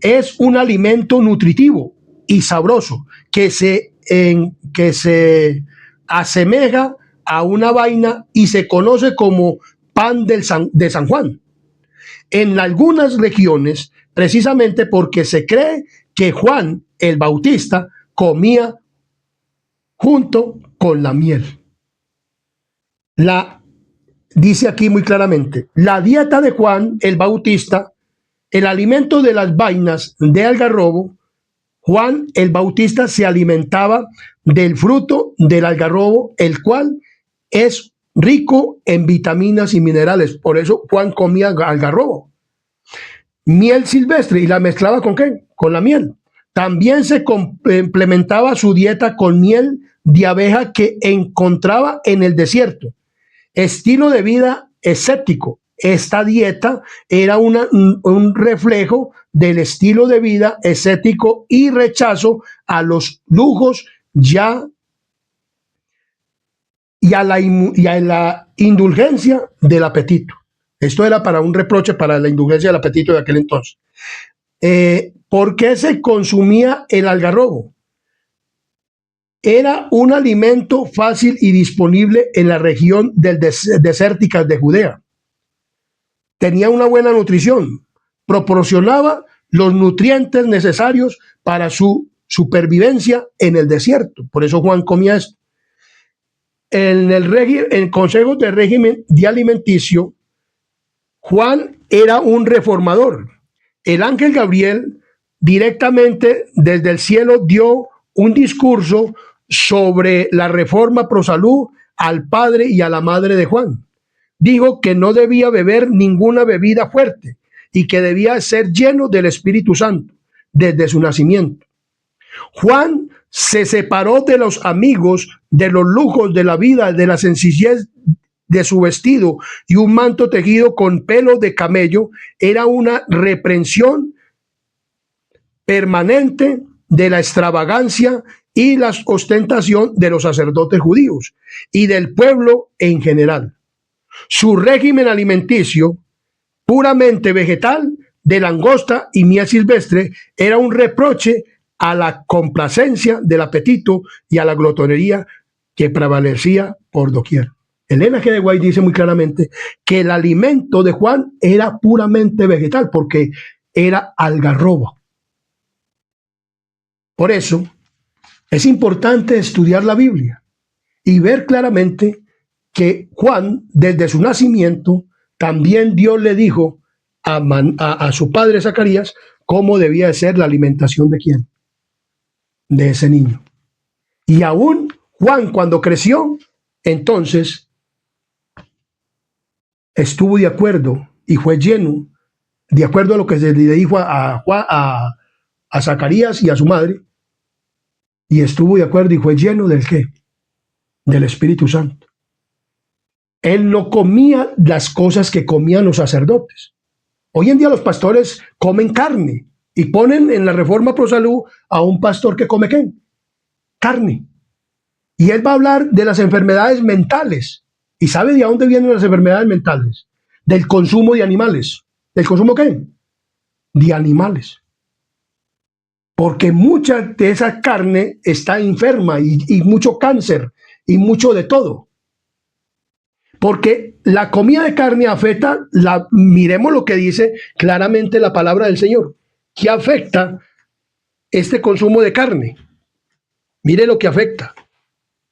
es un alimento nutritivo y sabroso que se asemeja a una vaina y se conoce como pan de San Juan. En algunas regiones, precisamente porque se cree que Juan el Bautista comía junto con la miel. Dice aquí muy claramente, la dieta de Juan el Bautista, el alimento de las vainas de algarrobo, Juan el Bautista se alimentaba del fruto del algarrobo, el cual es rico en vitaminas y minerales. Por eso Juan comía algarrobo. Miel silvestre, y la mezclaba ¿con qué? Con la miel. También se complementaba su dieta con miel de abeja que encontraba en el desierto. Estilo de vida escéptico. Esta dieta era un reflejo del estilo de vida escéptico y rechazo a los lujos y a la indulgencia del apetito. Esto era para un reproche para la indulgencia del apetito de aquel entonces. ¿Por qué se consumía el algarrobo? Era un alimento fácil y disponible en la región desértica de Judea. Tenía una buena nutrición, proporcionaba los nutrientes necesarios para su supervivencia en el desierto. Por eso Juan comía esto. En el Consejo de Régimen de Alimenticio, Juan era un reformador. El ángel Gabriel directamente desde el cielo dio un discurso sobre la reforma pro salud al padre y a la madre de Juan. Dijo que no debía beber ninguna bebida fuerte y que debía ser lleno del Espíritu Santo desde su nacimiento. Juan se separó de los amigos, de los lujos de la vida, de la sencillez de su vestido y un manto tejido con pelo de camello. Era una reprensión permanente de la extravagancia y la ostentación de los sacerdotes judíos y del pueblo en general. Su régimen alimenticio, puramente vegetal, de langosta y miel silvestre, era un reproche a la complacencia del apetito y a la glotonería que prevalecía por doquier. Elena G. de White dice muy claramente que el alimento de Juan era puramente vegetal porque era algarrobo. Por eso es importante estudiar la Biblia y ver claramente que Juan, desde su nacimiento, también Dios le dijo a su padre Zacarías cómo debía ser la alimentación de quién, de ese niño. Y aún Juan, cuando creció, entonces estuvo de acuerdo y fue lleno, de acuerdo a lo que se le dijo a Zacarías y a su madre, y estuvo de acuerdo y fue lleno ¿del qué? Del Espíritu Santo. Él no comía las cosas que comían los sacerdotes. Hoy en día los pastores comen carne y ponen en la Reforma Pro Salud a un pastor que come ¿qué? Carne. Y él va a hablar de las enfermedades mentales. ¿Y sabe de dónde vienen las enfermedades mentales? Del consumo de animales. ¿Del consumo qué? De animales. Porque mucha de esa carne está enferma y mucho cáncer y mucho de todo. Porque la comida de carne afecta, miremos lo que dice claramente la palabra del Señor, que afecta este consumo de carne. Mire lo que afecta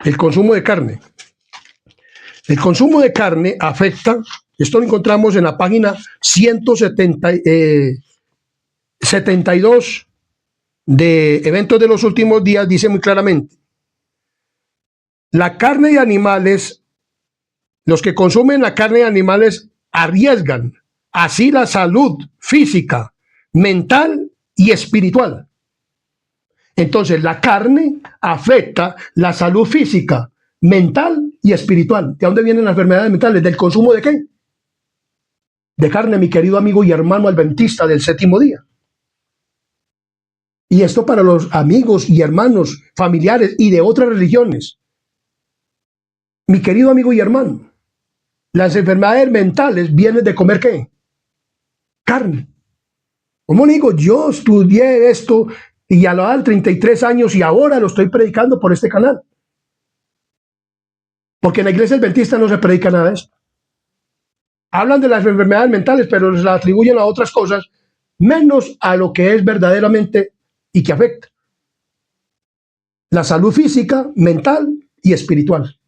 el consumo de carne. El consumo de carne afecta, esto lo encontramos en la página 172 de Eventos de los Últimos Días, dice muy claramente, la carne de animales, los que consumen la carne de animales arriesgan así la salud física, mental y espiritual. Entonces, la carne afecta la salud física, mental y espiritual. ¿De dónde vienen las enfermedades mentales? ¿Del consumo de qué? De carne, mi querido amigo y hermano adventista del séptimo día. Y esto para los amigos y hermanos, familiares y de otras religiones. Mi querido amigo y hermano, las enfermedades mentales vienen de comer ¿qué? Carne. Como le digo, yo estudié esto y a la edad de 33 años y ahora lo estoy predicando por este canal. Porque en la iglesia adventista no se predica nada de esto. Hablan de las enfermedades mentales, pero se las atribuyen a otras cosas, menos a lo que es verdaderamente y que afecta. La salud física, mental y espiritual.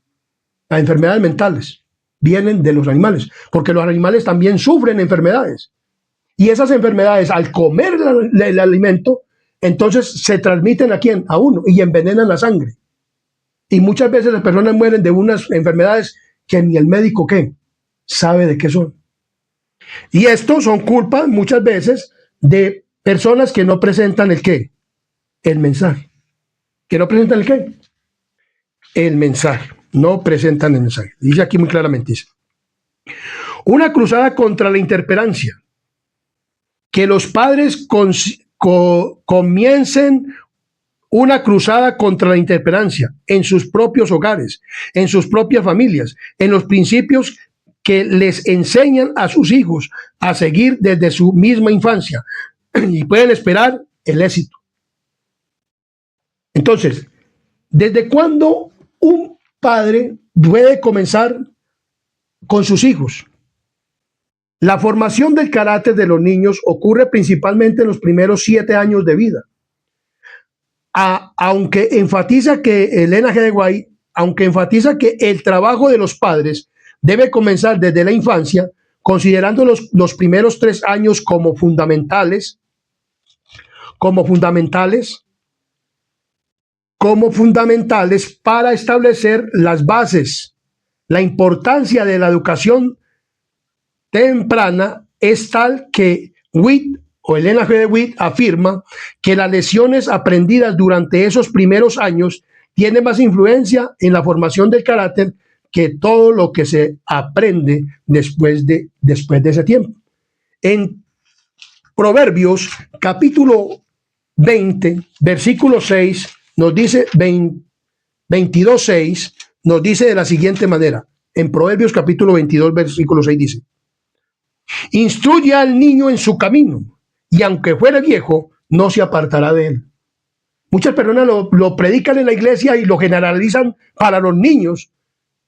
Las enfermedades mentales vienen de los animales, porque los animales también sufren enfermedades. Y esas enfermedades, al comer el alimento, entonces se transmiten ¿a quién? A uno, y envenenan la sangre. Y muchas veces las personas mueren de unas enfermedades que ni el médico ¿qué? Sabe de qué son. Y esto son culpas muchas veces de personas que no presentan el ¿qué? El mensaje. ¿Que no presentan el qué? El mensaje. No presentan el mensaje. Dice aquí muy claramente. Dice, una cruzada contra la interperancia. Que los padres comiencen una cruzada contra la interperancia en sus propios hogares, en sus propias familias, en los principios que les enseñan a sus hijos a seguir desde su misma infancia y pueden esperar el éxito. Entonces, ¿desde cuándo un padre puede comenzar con sus hijos? La formación del carácter de los niños ocurre principalmente en los primeros 7 años de vida. Aunque enfatiza que Elena G. de White, aunque enfatiza que el trabajo de los padres debe comenzar desde la infancia, considerando los primeros 3 años como fundamentales para establecer las bases. La importancia de la educación temprana es tal que Witt o Elena G. de White afirma que las lecciones aprendidas durante esos primeros años tienen más influencia en la formación del carácter que todo lo que se aprende después de ese tiempo. En Proverbios capítulo 20, versículo 6, nos dice 22:6, nos dice de la siguiente manera. En Proverbios capítulo 22, versículo 6 dice, instruye al niño en su camino, y aunque fuere viejo, no se apartará de él. Muchas personas lo predican en la iglesia y lo generalizan para los niños,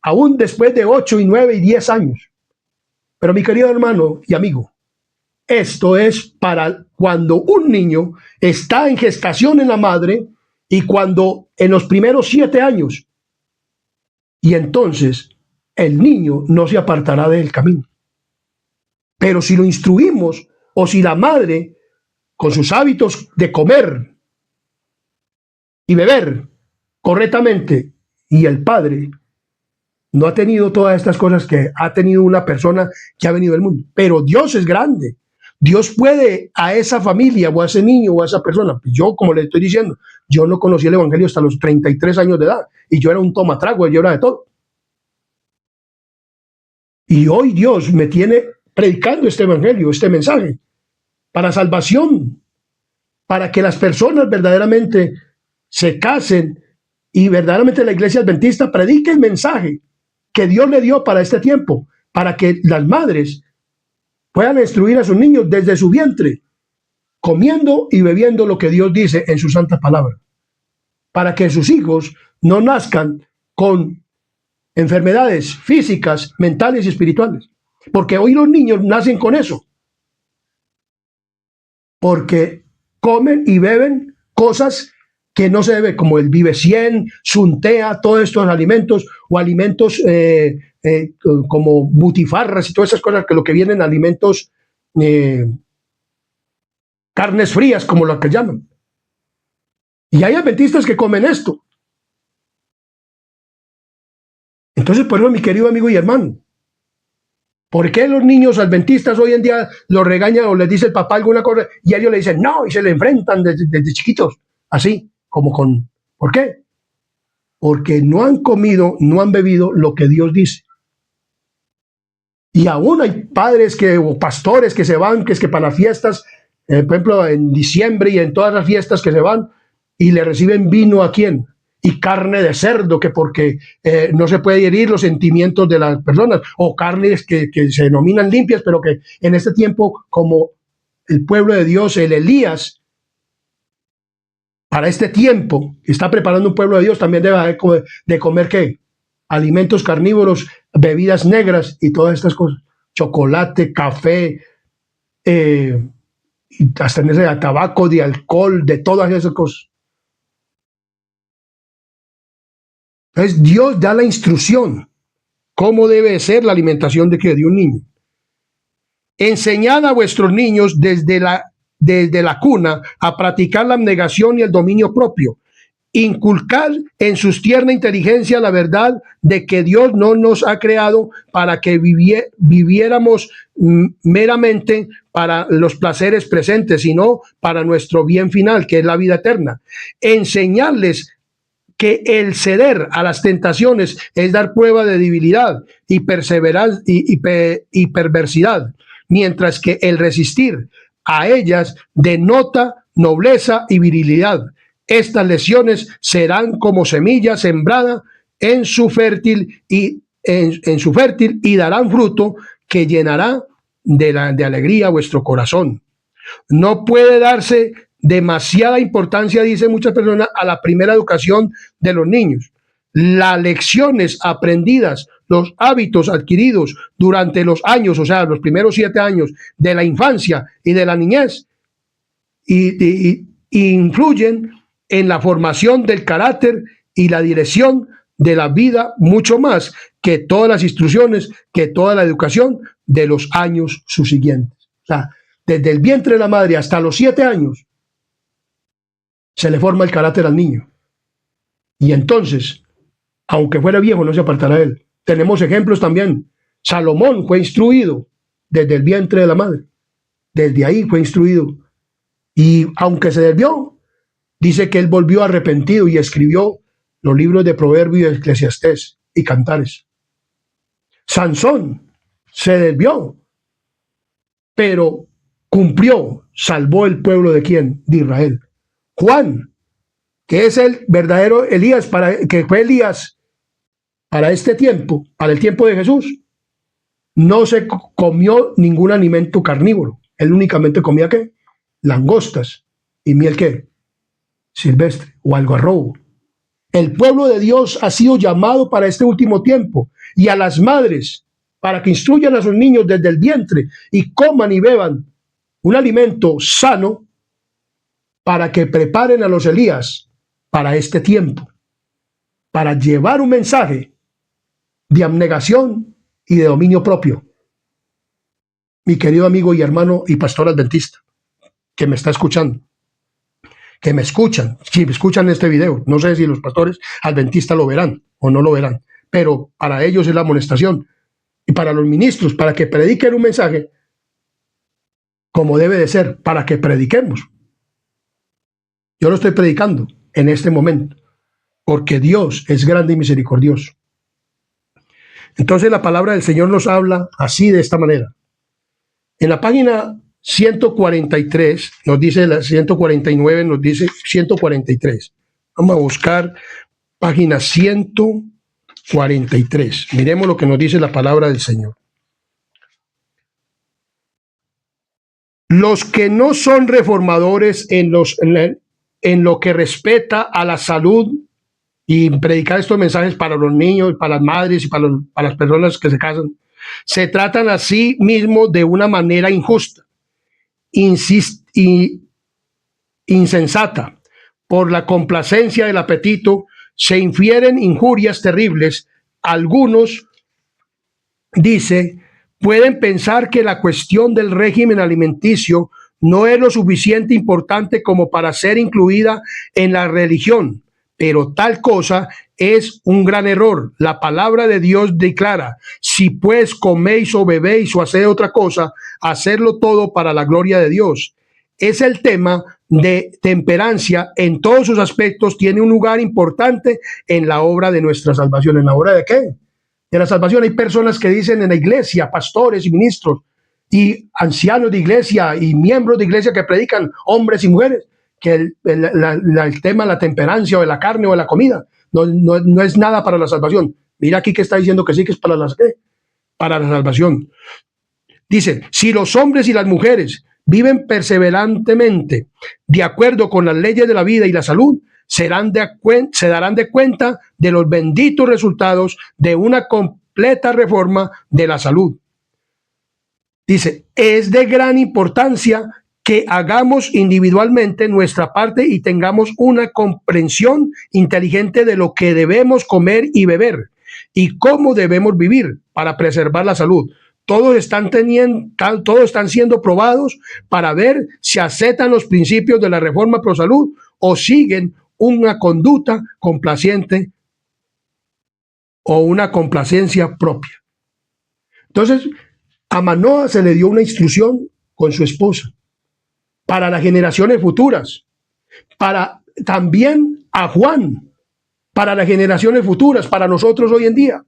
aún después de 8 y 9 y 10 años. Pero mi querido hermano y amigo, esto es para cuando un niño está en gestación en la madre y cuando en los primeros 7 años. Y entonces el niño no se apartará del camino. Pero si lo instruimos o si la madre, con sus hábitos de comer y beber correctamente, y el padre no ha tenido todas estas cosas que ha tenido una persona que ha venido del mundo. Pero Dios es grande. Dios puede a esa familia o a ese niño o a esa persona. Yo, como le estoy diciendo, yo no conocí el evangelio hasta los 33 años de edad y yo era un tomatrago, yo era de todo. Y hoy Dios me tiene predicando este evangelio, este mensaje, para salvación, para que las personas verdaderamente se casen y verdaderamente la iglesia adventista predique el mensaje que Dios le dio para este tiempo, para que las madres puedan instruir a sus niños desde su vientre, comiendo y bebiendo lo que Dios dice en su santa palabra, para que sus hijos no nazcan con enfermedades físicas, mentales y espirituales. Porque hoy los niños nacen con eso, porque comen y beben cosas que no se debe, como el Vive 100, Suntea, todos estos alimentos, o alimentos como butifarras y todas esas cosas, que lo que vienen alimentos, carnes frías, como lo que llaman. Y hay adventistas que comen esto. Entonces, por eso, mi querido amigo y hermano, ¿por qué los niños adventistas hoy en día los regañan o les dice el papá alguna cosa y ellos le dicen no y se le enfrentan desde chiquitos? Así, como con... ¿Por qué? Porque no han comido, no han bebido lo que Dios dice. Y aún hay padres o pastores que se van, que es que para las fiestas, por ejemplo, en diciembre y en todas las fiestas que se van, y le reciben vino ¿a quién? Y carne de cerdo, que porque no se puede herir los sentimientos de las personas, o carnes que se denominan limpias, pero que en este tiempo, como el pueblo de Dios, el Elías, para este tiempo, está preparando un pueblo de Dios, también debe de comer ¿qué? Alimentos carnívoros, bebidas negras y todas estas cosas, chocolate, café, hasta en ese tabaco, de alcohol, de todas esas cosas. Entonces Dios da la instrucción cómo debe ser la alimentación de un niño. Enseñad a vuestros niños desde la cuna a practicar la abnegación y el dominio propio. Inculcar en sus tierna inteligencia la verdad de que Dios no nos ha creado para que viviéramos meramente para los placeres presentes, sino para nuestro bien final, que es la vida eterna. Enseñarles que el ceder a las tentaciones es dar prueba de debilidad y perseverancia y perversidad, mientras que el resistir a ellas denota nobleza y virilidad. Estas lesiones serán como semilla sembrada en su fértil y darán fruto que llenará de alegría vuestro corazón. No puede darse demasiada importancia, dicen muchas personas, a la primera educación de los niños. Las lecciones aprendidas, los hábitos adquiridos durante los años, o sea, los primeros 7 años de la infancia y de la niñez, y influyen en la formación del carácter y la dirección de la vida mucho más que todas las instrucciones, que toda la educación de los años subsiguientes. O sea, desde el vientre de la madre hasta los 7 años se le forma el carácter al niño. Y entonces, aunque fuera viejo, no se apartará de él. Tenemos ejemplos también. Salomón fue instruido desde el vientre de la madre. Desde ahí fue instruido. Y aunque se desvió, dice que él volvió arrepentido y escribió los libros de Proverbios, Eclesiastés y Cantares. Sansón se desvió, pero cumplió, salvó el pueblo de ¿quién? De Israel. Juan, que es el verdadero Elías, que fue Elías para este tiempo, para el tiempo de Jesús, no se comió ningún alimento carnívoro. Él únicamente comía ¿qué? Langostas y miel ¿qué? Silvestre o algarrobo. El pueblo de Dios ha sido llamado para este último tiempo, y a las madres para que instruyan a sus niños desde el vientre y coman y beban un alimento sano, para que preparen a los Elías para este tiempo, para llevar un mensaje de abnegación y de dominio propio. Mi querido amigo y hermano y pastor adventista, que me está escuchando, si me escuchan este video, no sé si los pastores adventistas lo verán o no lo verán, pero para ellos es la amonestación. Y para los ministros, para que prediquen un mensaje como debe de ser, para que prediquemos. Yo lo estoy predicando en este momento, porque Dios es grande y misericordioso. Entonces la palabra del Señor nos habla así, de esta manera. En la página 143, nos dice, la 149 nos dice 143. Vamos a buscar página 143. Miremos lo que nos dice la palabra del Señor. Los que no son reformadores en lo que respeta a la salud, y predicar estos mensajes para los niños, para las madres y para las personas que se casan, se tratan a sí mismos de una manera injusta, insensata. Por la complacencia del apetito se infieren injurias terribles. Algunos, dice, pueden pensar que la cuestión del régimen alimenticio no es lo suficiente importante como para ser incluida en la religión, pero tal cosa es un gran error. La palabra de Dios declara: si pues coméis o bebéis o hacéis otra cosa, hacerlo todo para la gloria de Dios. Es el tema de temperancia en todos sus aspectos, tiene un lugar importante en la obra de nuestra salvación. ¿En la obra de qué? De la salvación. Hay personas que dicen en la iglesia, pastores y ministros y ancianos de iglesia y miembros de iglesia que predican, hombres y mujeres, que el tema de la temperancia o de la carne o de la comida no es nada para la salvación. Mira aquí que está diciendo que sí, que es para la salvación. Dice: si los hombres y las mujeres viven perseverantemente de acuerdo con las leyes de la vida y la salud, se darán de cuenta de los benditos resultados de una completa reforma de la salud. Dice: es de gran importancia que hagamos individualmente nuestra parte y tengamos una comprensión inteligente de lo que debemos comer y beber y cómo debemos vivir para preservar la salud. Todos están siendo probados para ver si aceptan los principios de la reforma pro salud o siguen una conducta complaciente o una complacencia propia. Entonces, a Manoah se le dio una instrucción con su esposa para las generaciones futuras, para también a Juan, para las generaciones futuras, para nosotros hoy en día,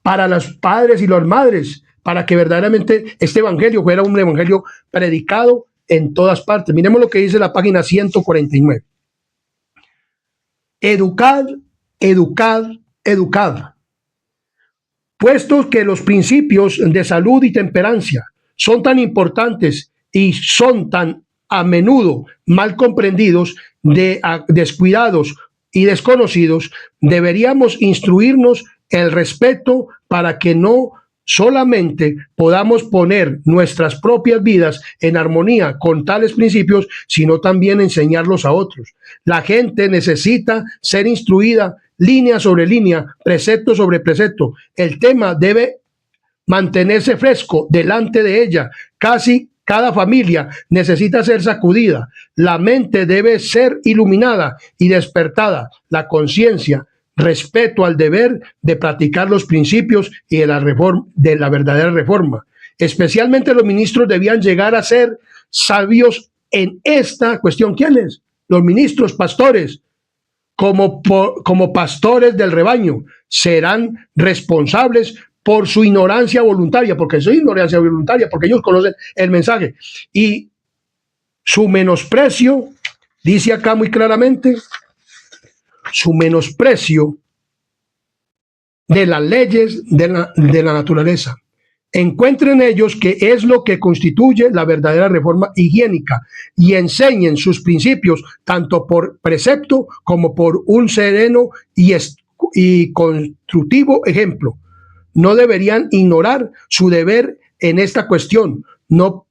para los padres y las madres, para que verdaderamente este evangelio fuera un evangelio predicado en todas partes. Miremos lo que dice la página 149. Educad, educad, educad. Puesto que los principios de salud y temperancia son tan importantes y son tan a menudo mal comprendidos, descuidados y desconocidos, deberíamos instruirnos el respeto para que no solamente podamos poner nuestras propias vidas en armonía con tales principios, sino también enseñarlos a otros. La gente necesita ser instruida línea sobre línea, precepto sobre precepto. El tema debe mantenerse fresco delante de ella. Casi cada familia necesita ser sacudida. La mente debe ser iluminada y despertada. La conciencia, respeto al deber de practicar los principios y de la verdadera reforma. Especialmente los ministros debían llegar a ser sabios en esta cuestión. ¿Quiénes? Los ministros, pastores. Como pastores del rebaño, serán responsables por su ignorancia voluntaria, porque es ignorancia voluntaria, porque ellos conocen el mensaje. Y su menosprecio, dice acá muy claramente, su menosprecio de las leyes de la naturaleza. Encuentren ellos que es lo que constituye la verdadera reforma higiénica y enseñen sus principios tanto por precepto como por un sereno y constructivo ejemplo. No deberían ignorar su deber en esta cuestión, no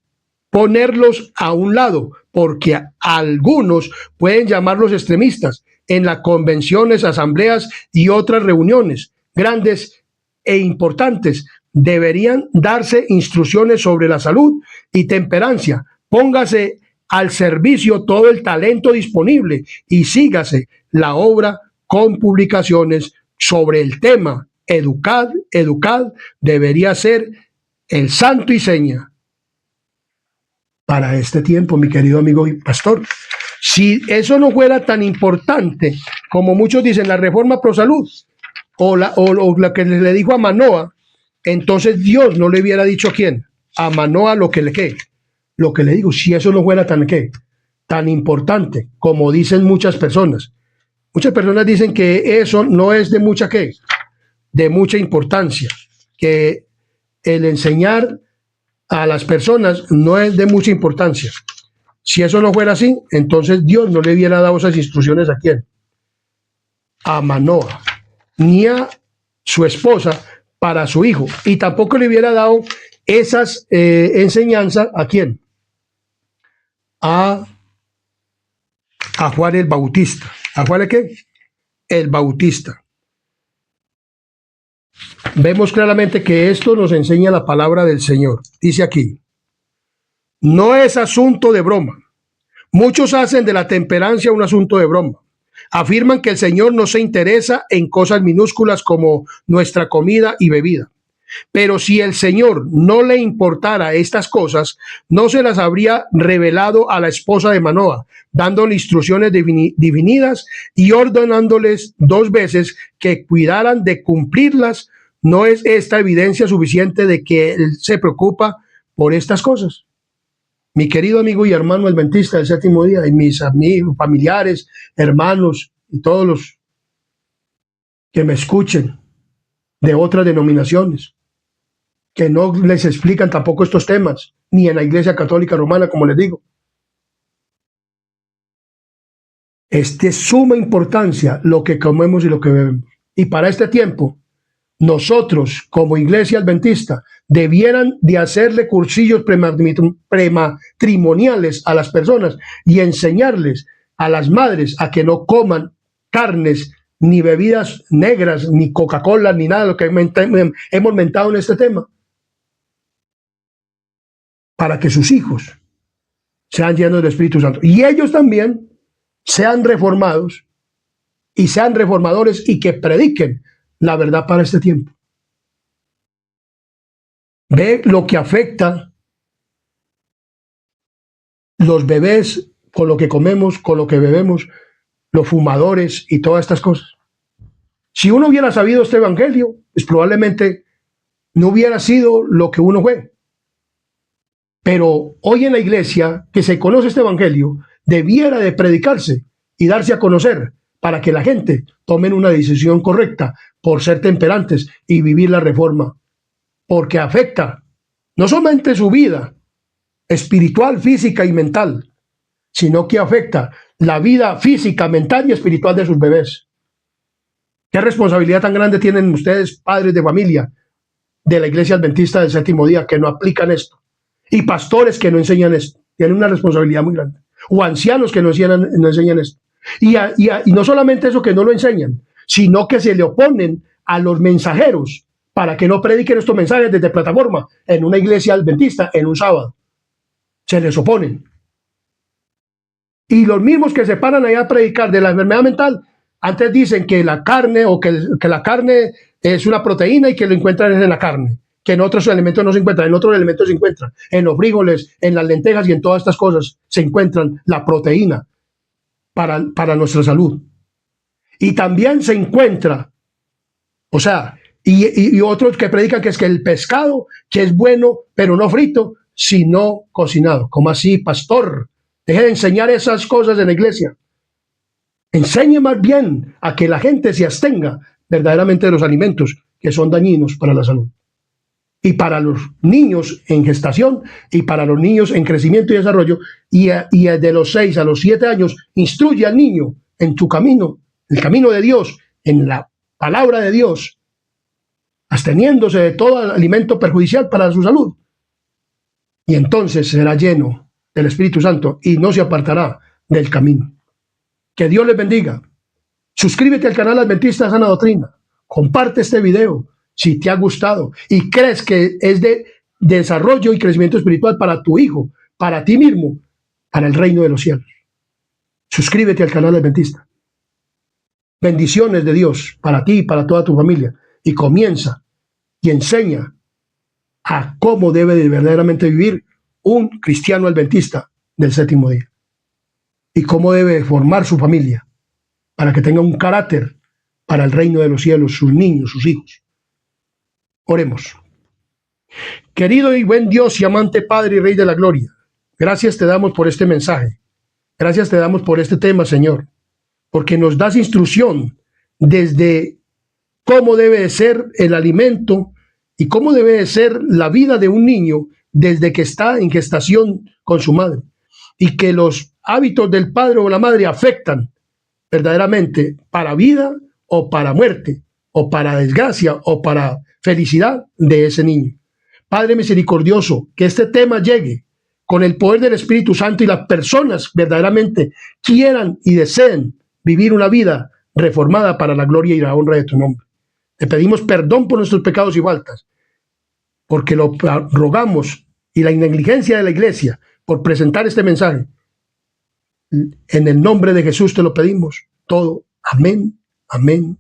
ponerlos a un lado, porque algunos pueden llamarlos extremistas en las convenciones, asambleas y otras reuniones grandes e importantes. Deberían darse instrucciones sobre la salud y temperancia. Póngase al servicio todo el talento disponible y sígase la obra con publicaciones, sobre el tema educad, debería ser el santo y seña para este tiempo, mi querido amigo y pastor. Si eso no fuera tan importante, como muchos dicen, la reforma pro salud, o la que le dijo a Manoah, entonces Dios no le hubiera dicho a quién, a Manoah lo que le digo, si eso no fuera tan importante, como dicen muchas personas. Muchas personas dicen que eso no es de mucha importancia, que el enseñar a las personas no es de mucha importancia. Si eso no fuera así, entonces Dios no le hubiera dado esas instrucciones a quién, a Manoah, ni a su esposa para su hijo, y tampoco le hubiera dado esas enseñanzas a quién, a Juan el Bautista. ¿A Juan el qué? El Bautista. Vemos claramente que esto nos enseña la palabra del Señor. Dice aquí, no es asunto de broma. Muchos hacen de la temperancia un asunto de broma. Afirman que el Señor no se interesa en cosas minúsculas como nuestra comida y bebida. Pero si el Señor no le importara estas cosas, no se las habría revelado a la esposa de Manoah, dándole instrucciones divinidas y ordenándoles 2 veces que cuidaran de cumplirlas. ¿No es esta evidencia suficiente de que Él se preocupa por estas cosas? Mi querido amigo y hermano adventista del séptimo día, y mis amigos, familiares, hermanos y todos los que me escuchen de otras denominaciones, que no les explican tampoco estos temas, ni en la Iglesia Católica Romana, como les digo. Es de suma importancia lo que comemos y lo que bebemos. Y para este tiempo, nosotros, como Iglesia Adventista, debieran de hacerle cursillos prematrimoniales a las personas y enseñarles a las madres a que no coman carnes, ni bebidas negras, ni Coca-Cola, ni nada de lo que hemos mentado en este tema, para que sus hijos sean llenos del Espíritu Santo. Y ellos también sean reformados y sean reformadores y que prediquen la verdad para este tiempo. Ve lo que afecta los bebés con lo que comemos, con lo que bebemos, los fumadores y todas estas cosas. Si uno hubiera sabido este evangelio, pues probablemente no hubiera sido lo que uno fue. Pero hoy en la iglesia, que se conoce este evangelio, debiera de predicarse y darse a conocer para que la gente tome una decisión correcta por ser temperantes y vivir la reforma, porque afecta no solamente su vida espiritual, física y mental, sino que afecta la vida física, mental y espiritual de sus bebés. ¿Qué responsabilidad tan grande tienen ustedes, padres de familia de la Iglesia Adventista del Séptimo Día, que no aplican esto? Y pastores que no enseñan esto. Tienen una responsabilidad muy grande. O ancianos que no enseñan esto. Y no solamente eso, que no lo enseñan, sino que se le oponen a los mensajeros para que no prediquen estos mensajes desde plataforma en una iglesia adventista en un sábado. Se les oponen. Y los mismos que se paran allá a predicar de la enfermedad mental, antes dicen que la carne o que la carne es una proteína y que lo encuentran en la carne, que en otros elementos no se encuentran, en otros elementos se encuentran, en los frijoles, en las lentejas y en todas estas cosas se encuentran la proteína para nuestra salud. Y también se encuentra, o sea, y otros que predican que es que el pescado, que es bueno, pero no frito, sino cocinado. ¿Cómo así, pastor? Deje de enseñar esas cosas en la iglesia. Enseñe más bien a que la gente se abstenga verdaderamente de los alimentos que son dañinos para la salud. Y para los niños en gestación y para los niños en crecimiento y desarrollo, y de los 6 a los 7 años, instruye al niño en su camino, el camino de Dios, en la palabra de Dios, absteniéndose de todo alimento perjudicial para su salud. Y entonces será lleno del Espíritu Santo y no se apartará del camino. Que Dios les bendiga. Suscríbete al canal Adventista Sana Doctrina. Comparte este video si te ha gustado y crees que es de desarrollo y crecimiento espiritual para tu hijo, para ti mismo, para el reino de los cielos. Suscríbete al canal Adventista. bendiciones de Dios para ti y para toda tu familia. Y comienza y enseña a cómo debe de verdaderamente vivir un cristiano adventista del séptimo día. Y cómo debe formar su familia para que tenga un carácter para el reino de los cielos, sus niños, sus hijos. Oremos. Querido y buen Dios y amante Padre y Rey de la Gloria, gracias te damos por este mensaje. Gracias te damos por este tema, Señor, porque nos das instrucción desde cómo debe de ser el alimento y cómo debe de ser la vida de un niño desde que está en gestación con su madre, y que los hábitos del padre o la madre afectan verdaderamente para vida o para muerte, o para desgracia o para felicidad de ese niño. Padre misericordioso, que este tema llegue con el poder del Espíritu Santo y las personas verdaderamente quieran y deseen vivir una vida reformada para la gloria y la honra de tu nombre. Te pedimos perdón por nuestros pecados y faltas, porque lo rogamos, y la negligencia de la iglesia por presentar este mensaje. En el nombre de Jesús te lo pedimos todo. Amén, amén